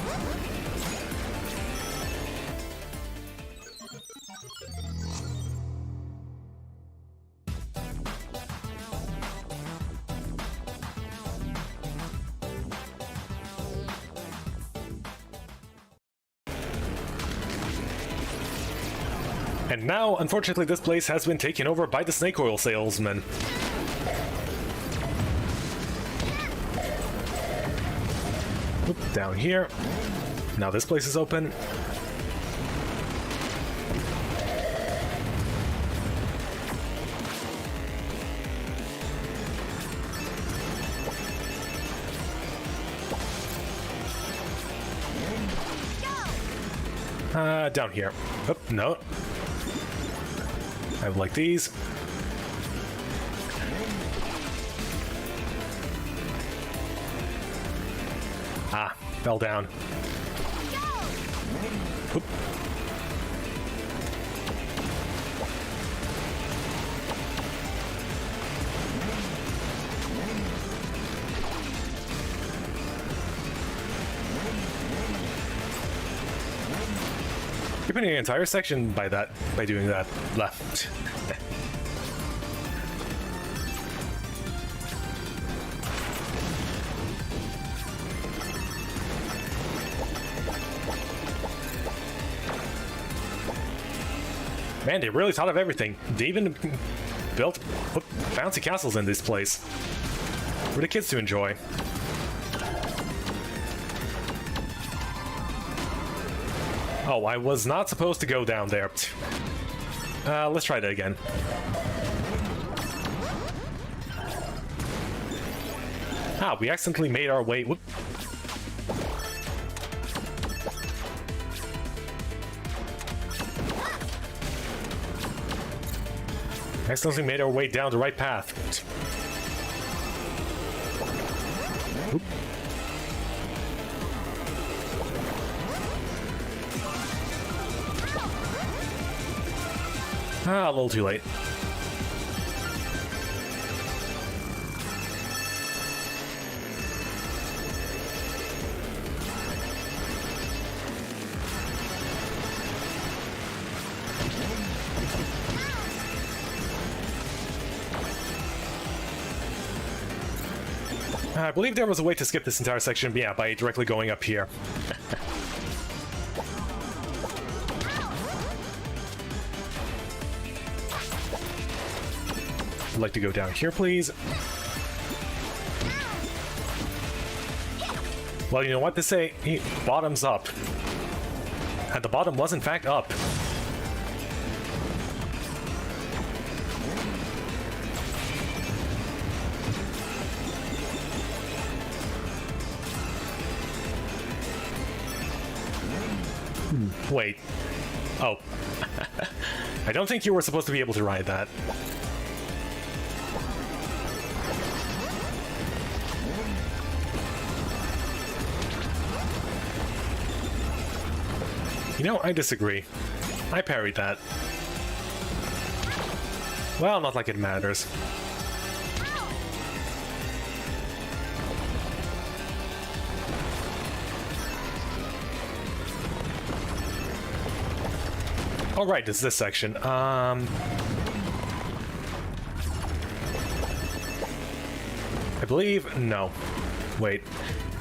And now, unfortunately, this place has been taken over by the snake oil salesman. Oop, down here. Now this place is open. Down here. Oop, no. I would like these. Ah, fell down. Oop. Skipping an entire section by doing that. Left. Man, they really thought of everything. They even built bouncy castles in this place for the kids to enjoy. Oh, I was not supposed to go down there. Let's try that again. Ah, we accidentally made our way... Whoop. Accidentally made our way down the right path. Whoop. Ah, a little too late. I believe there was a way to skip this entire section, but yeah, by directly going up here. I'd like to go down here, please. Well, you know what? They say bottoms up. And the bottom was in fact up. Wait. Oh. I don't think you were supposed to be able to ride that. You know, I disagree. I parried that. Well, not like it matters. Alright, it's this section. I believe... no. Wait.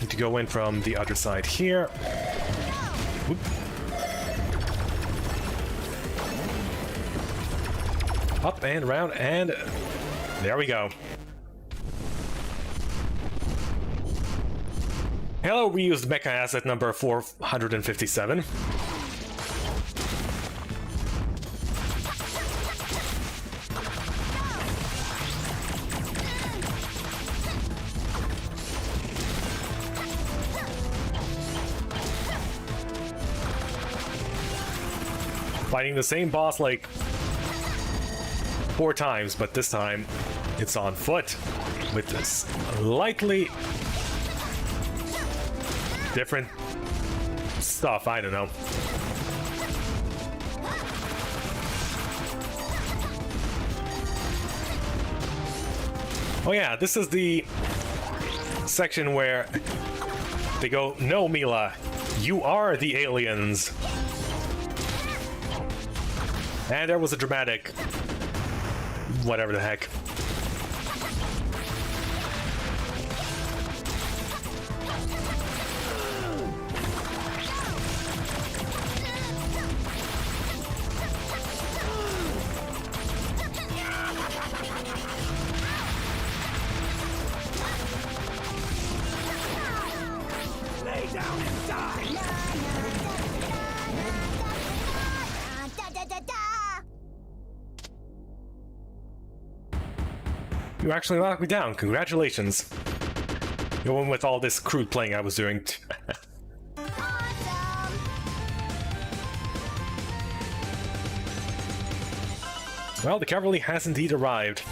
Need to go in from the other side here. Whoop. Up and around, and there we go. Hello, we used mecha asset number 457. fighting the same boss like 4 times, but this time it's on foot with this slightly different stuff. I don't know. Oh yeah, this is the section where they go, "No, Mila, you are the aliens." And there was a dramatic whatever the heck. Lay down and die! Da da da da! You actually knocked me down. Congratulations. You went with all this crude playing I was doing. Awesome! Well, the cavalry has indeed arrived.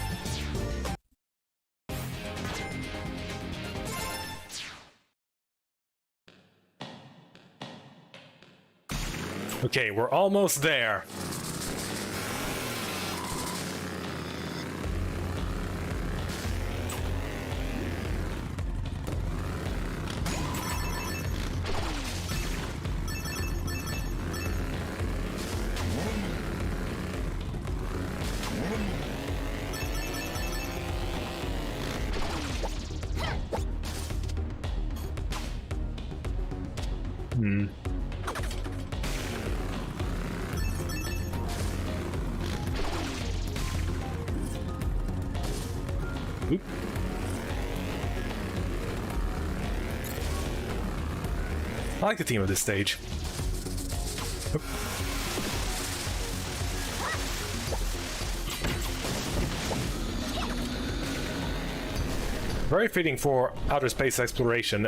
Okay, we're almost there. Oop. I like the theme of this stage. Oop. Very fitting for outer space exploration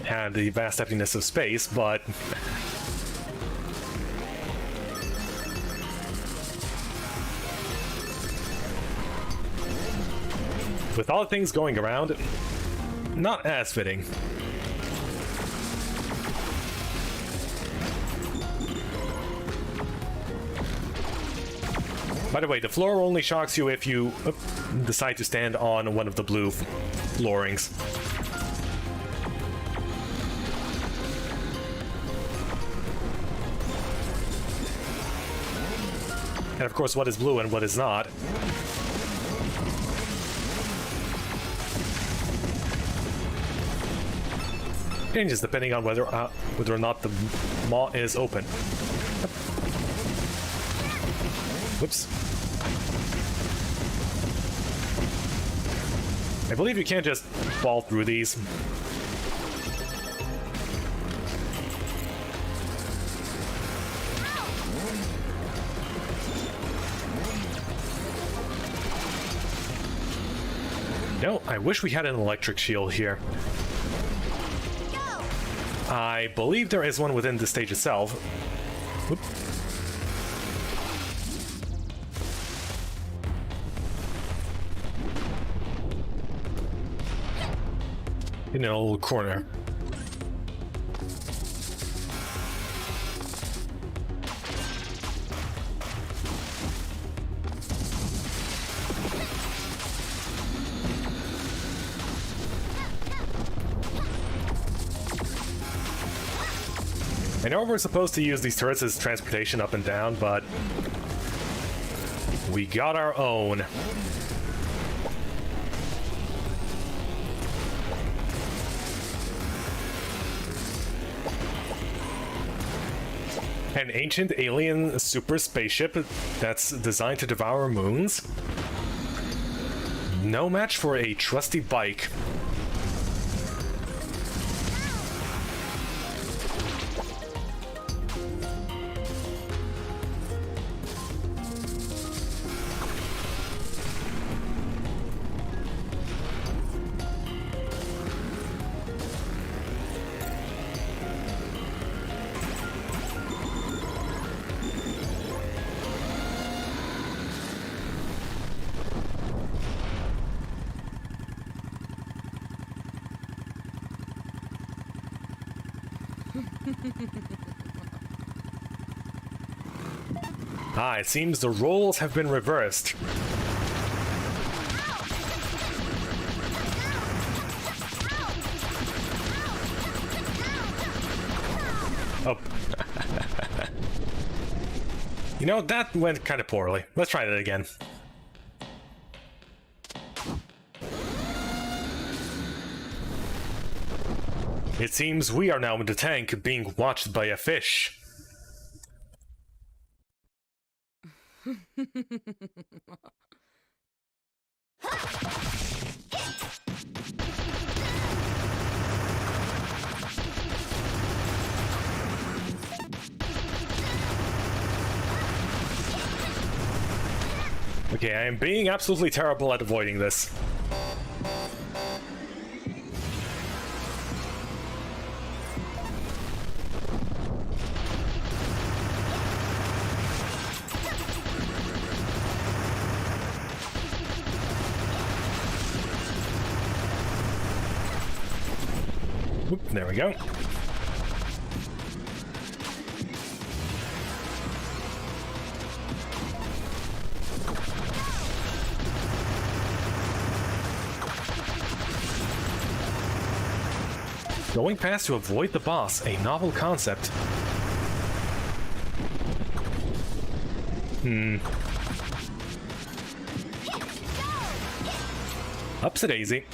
and the vast emptiness of space, but with all the things going around, not as fitting. By the way, the floor only shocks you if you decide to stand on one of the blue floorings. And of course, what is blue and what is not. Changes depending on whether or not the maw is open. Whoops. I believe you can't just fall through these. No, I wish we had an electric shield here. I believe there is one within the stage itself. Whoop. In a little corner. I know we're supposed to use these turrets as transportation up and down, but we got our own. An ancient alien super spaceship that's designed to devour moons? No match for a trusty bike. Ah, it seems the roles have been reversed. Oh. You know, that went kind of poorly. Let's try that again. It seems we are now in the tank being watched by a fish. Okay, I am being absolutely terrible at avoiding this. Oop, there we go. Going past to avoid the boss, a novel concept. Upsy daisy.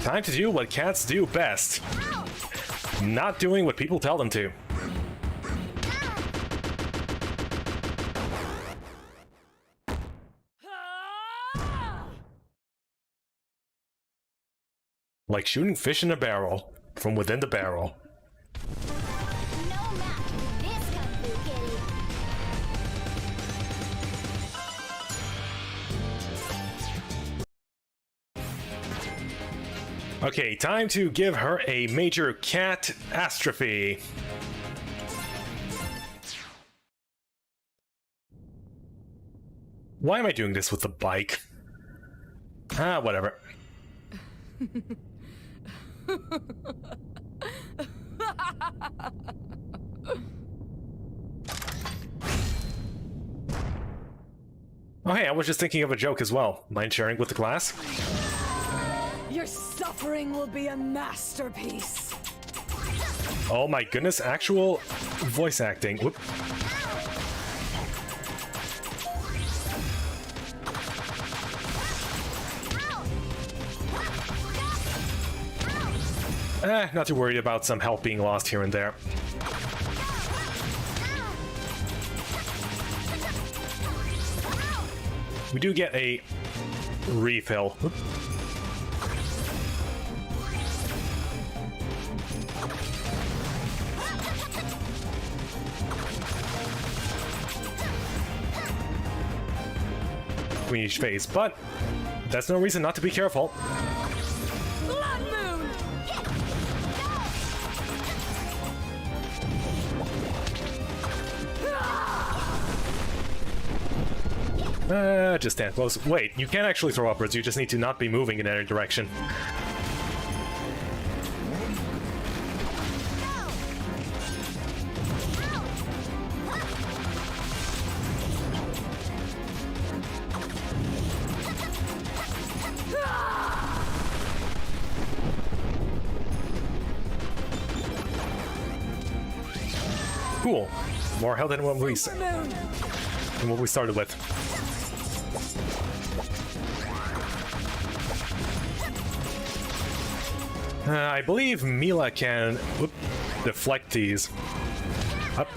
Time to do what cats do best. Not doing what people tell them to. Like shooting fish in a barrel, from within the barrel. No match for this Kung Fu Kitty. Okay, time to give her a major catastrophe. Why am I doing this with the bike? Ah, whatever. Oh hey, I was just thinking of a joke as well. Mind sharing with the class? Your suffering will be a masterpiece. Oh my goodness, actual voice acting. Whoop. Not too worried about some health being lost here and there. We do get a refill. Whoop. Queenish face, but that's no reason not to be careful. Blood Moon! Just stand close. Wait, you can actually throw upwards, you just need to not be moving in any direction. Cool. More health than what we started with. I believe Mila can deflect these. Up.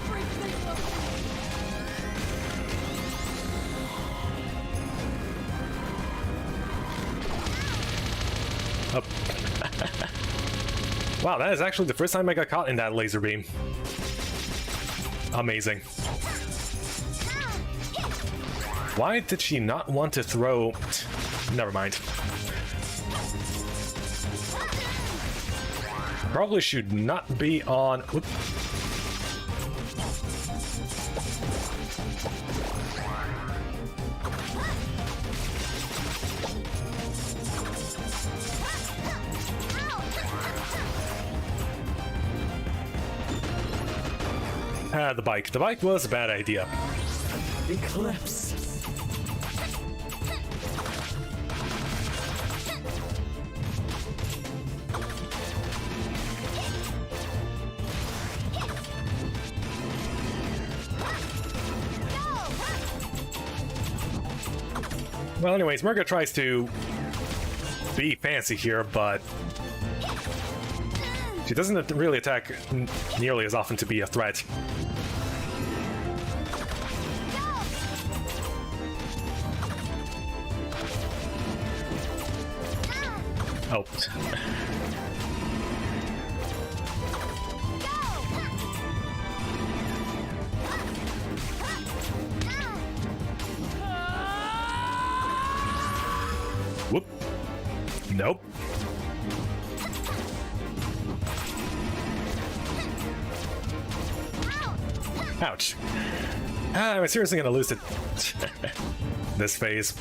Up. Wow, that is actually the first time I got caught in that laser beam. Amazing. Why did she not want to throw... Never mind. Probably should not be on... Whoop. The bike. The bike was a bad idea. Eclipse. Well, anyways, Murga tries to be fancy here, but she doesn't really attack nearly as often to be a threat. Oh. Whoop. Nope. Ouch. I'm seriously gonna lose it. This phase.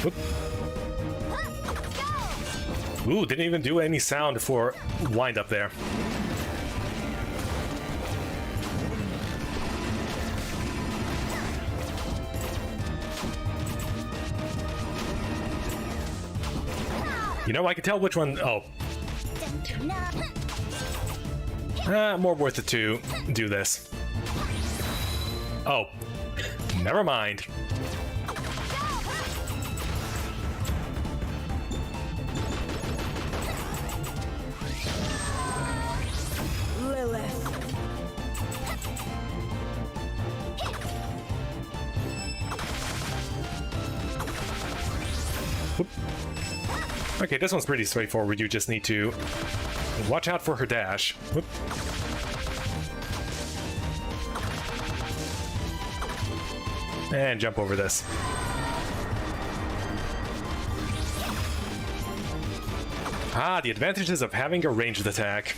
Whoop. Ooh, didn't even do any sound for wind up there. You know, I can tell which one. Oh. More worth it to do this. Oh. Never mind. Lilith. Whoop. Okay, this one's pretty straightforward. You just need to watch out for her dash. Whoop. And jump over this. Ah, the advantages of having a ranged attack.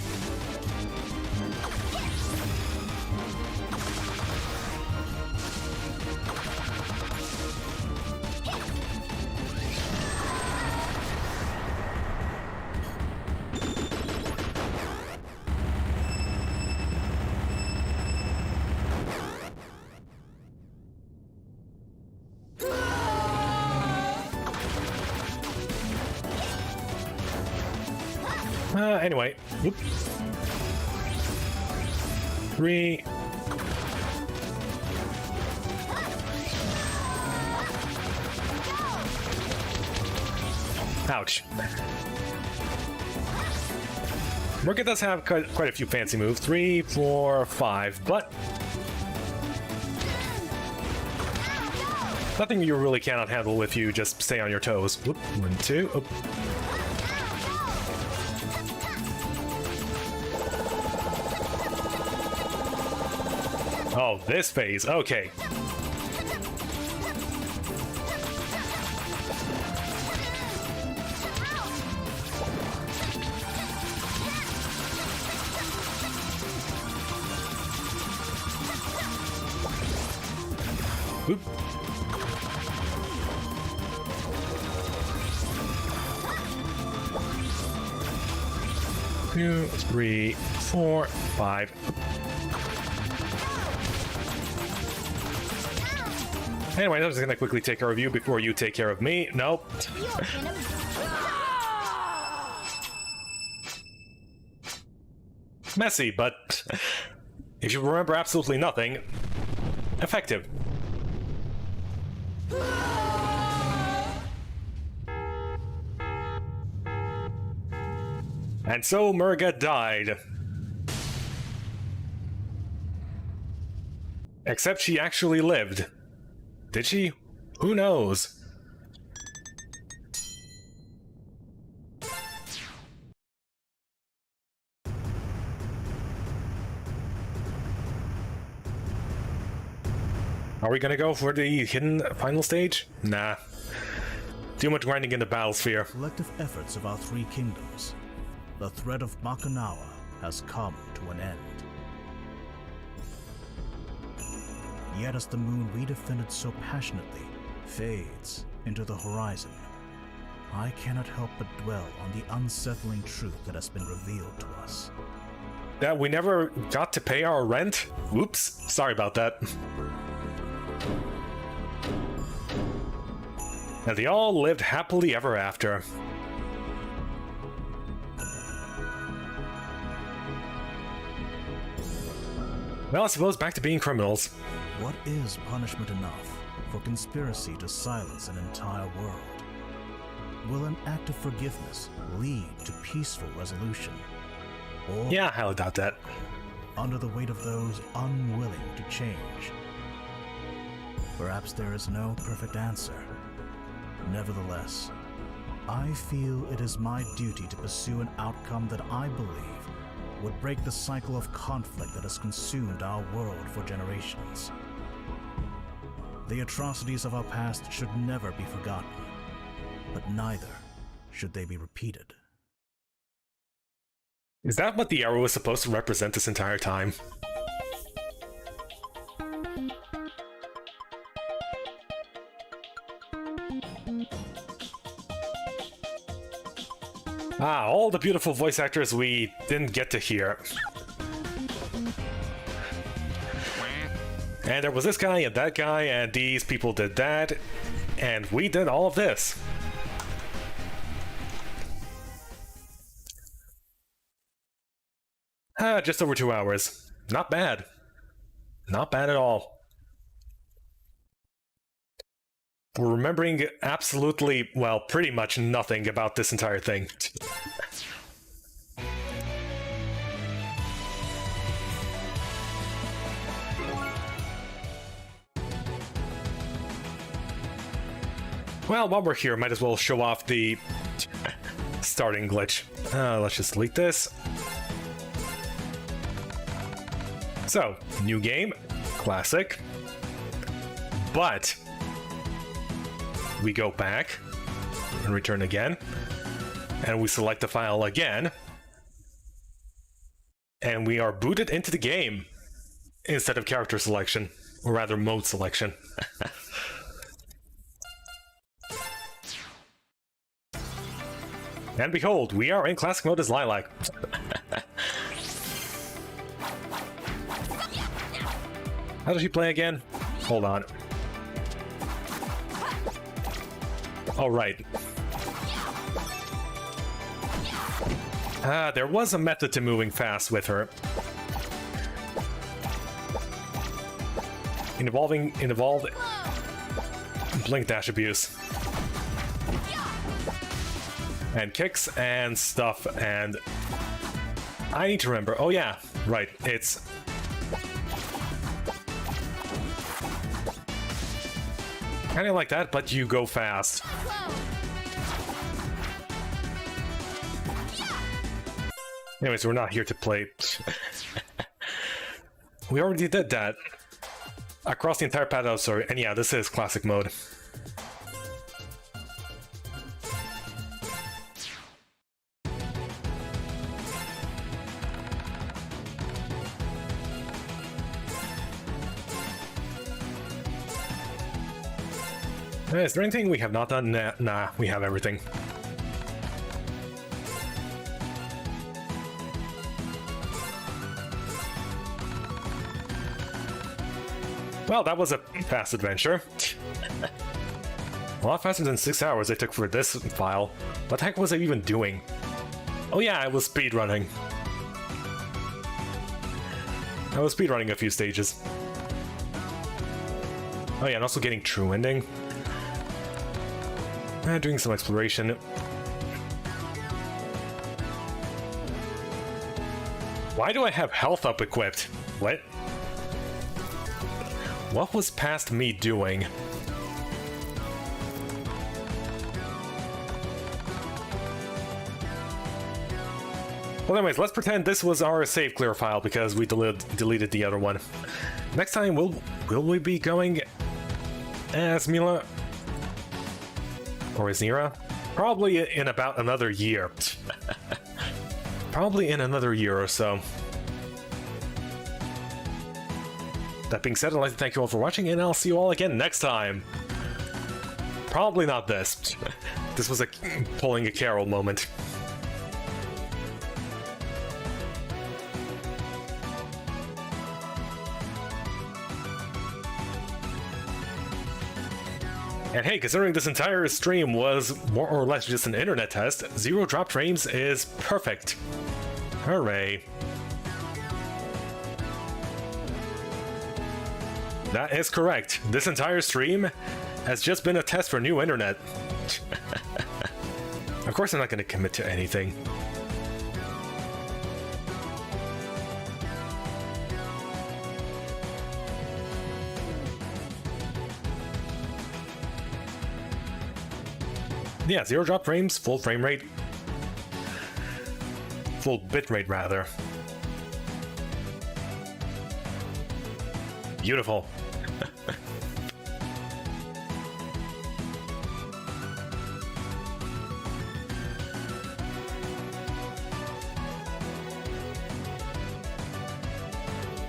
Anyway, whoop. 3. Ouch. Murga does have quite a few fancy moves. 3, 4, 5, but nothing you really cannot handle if you just stay on your toes. Whoop. 1, 2. Oh. Oh, this phase. Okay. Oop. Two, 3, 4, 5. Anyway, I'm just gonna quickly take care of you before you take care of me. Nope. Messy, but if you remember absolutely nothing, effective. And so Murga died. Except she actually lived. Did she? Who knows? Are we gonna go for the hidden final stage? Nah. Too much grinding in the battle sphere. Collective efforts of our three kingdoms, the threat of Makunawa has come to an end. Yet as the moon we defended so passionately fades into the horizon, I cannot help but dwell on the unsettling truth that has been revealed to us. That we never got to pay our rent? Oops, sorry about that. And they all lived happily ever after. Well, I suppose back to being criminals. What is punishment enough for conspiracy to silence an entire world? Will an act of forgiveness lead to peaceful resolution? Or, Yeah, I highly doubt that. under the weight of those unwilling to change? Perhaps there is no perfect answer. Nevertheless, I feel it is my duty to pursue an outcome that I believe would break the cycle of conflict that has consumed our world for generations. The atrocities of our past should never be forgotten, but neither should they be repeated. Is that what the arrow was supposed to represent this entire time? Ah, all the beautiful voice actors we didn't get to hear. And there was this guy and that guy, and these people did that, and we did all of this. Just over 2 hours. Not bad. Not bad at all. We're remembering absolutely, well, pretty much nothing about this entire thing. Well, while we're here, might as well show off the starting glitch. Let's just delete this. So, new game, classic, but we go back and return again, and we select the file again, and we are booted into the game instead of character selection, or rather mode selection. And behold, we are in classic mode as Lilac. How does she play again? Hold on. All right. There was a method to moving fast with her. Involved blink dash abuse. And kicks and stuff, and I need to remember. Oh yeah, right, it's kind of like that, but you go fast. Anyways, we're not here to play. We already did that. Across the entire path, oh, sorry. And yeah, this is classic mode. Is there anything we have not done? Nah, we have everything. Well, that was a fast adventure. A lot faster than 6 hours it took for this file. What the heck was I even doing? Oh yeah, I was speedrunning. I was speedrunning a few stages. Oh yeah, and also getting true ending. Doing some exploration. Why do I have health up equipped? What? What was past me doing? Well, anyways, let's pretend this was our save clear file because we deleted the other one. Next time, will we be going as Mila? Or Azira? Probably in about another year. probably in another year or so. That being said, I'd like to thank you all for watching, and I'll see you all again next time. Probably not this. This was a pulling a Carol moment. And hey, considering this entire stream was more or less just an internet test, 0 dropped frames is perfect. Hooray. That is correct. This entire stream has just been a test for new internet. Of course I'm not going to commit to anything. Yeah, 0 drop frames, full frame rate. Full bit rate, rather. Beautiful.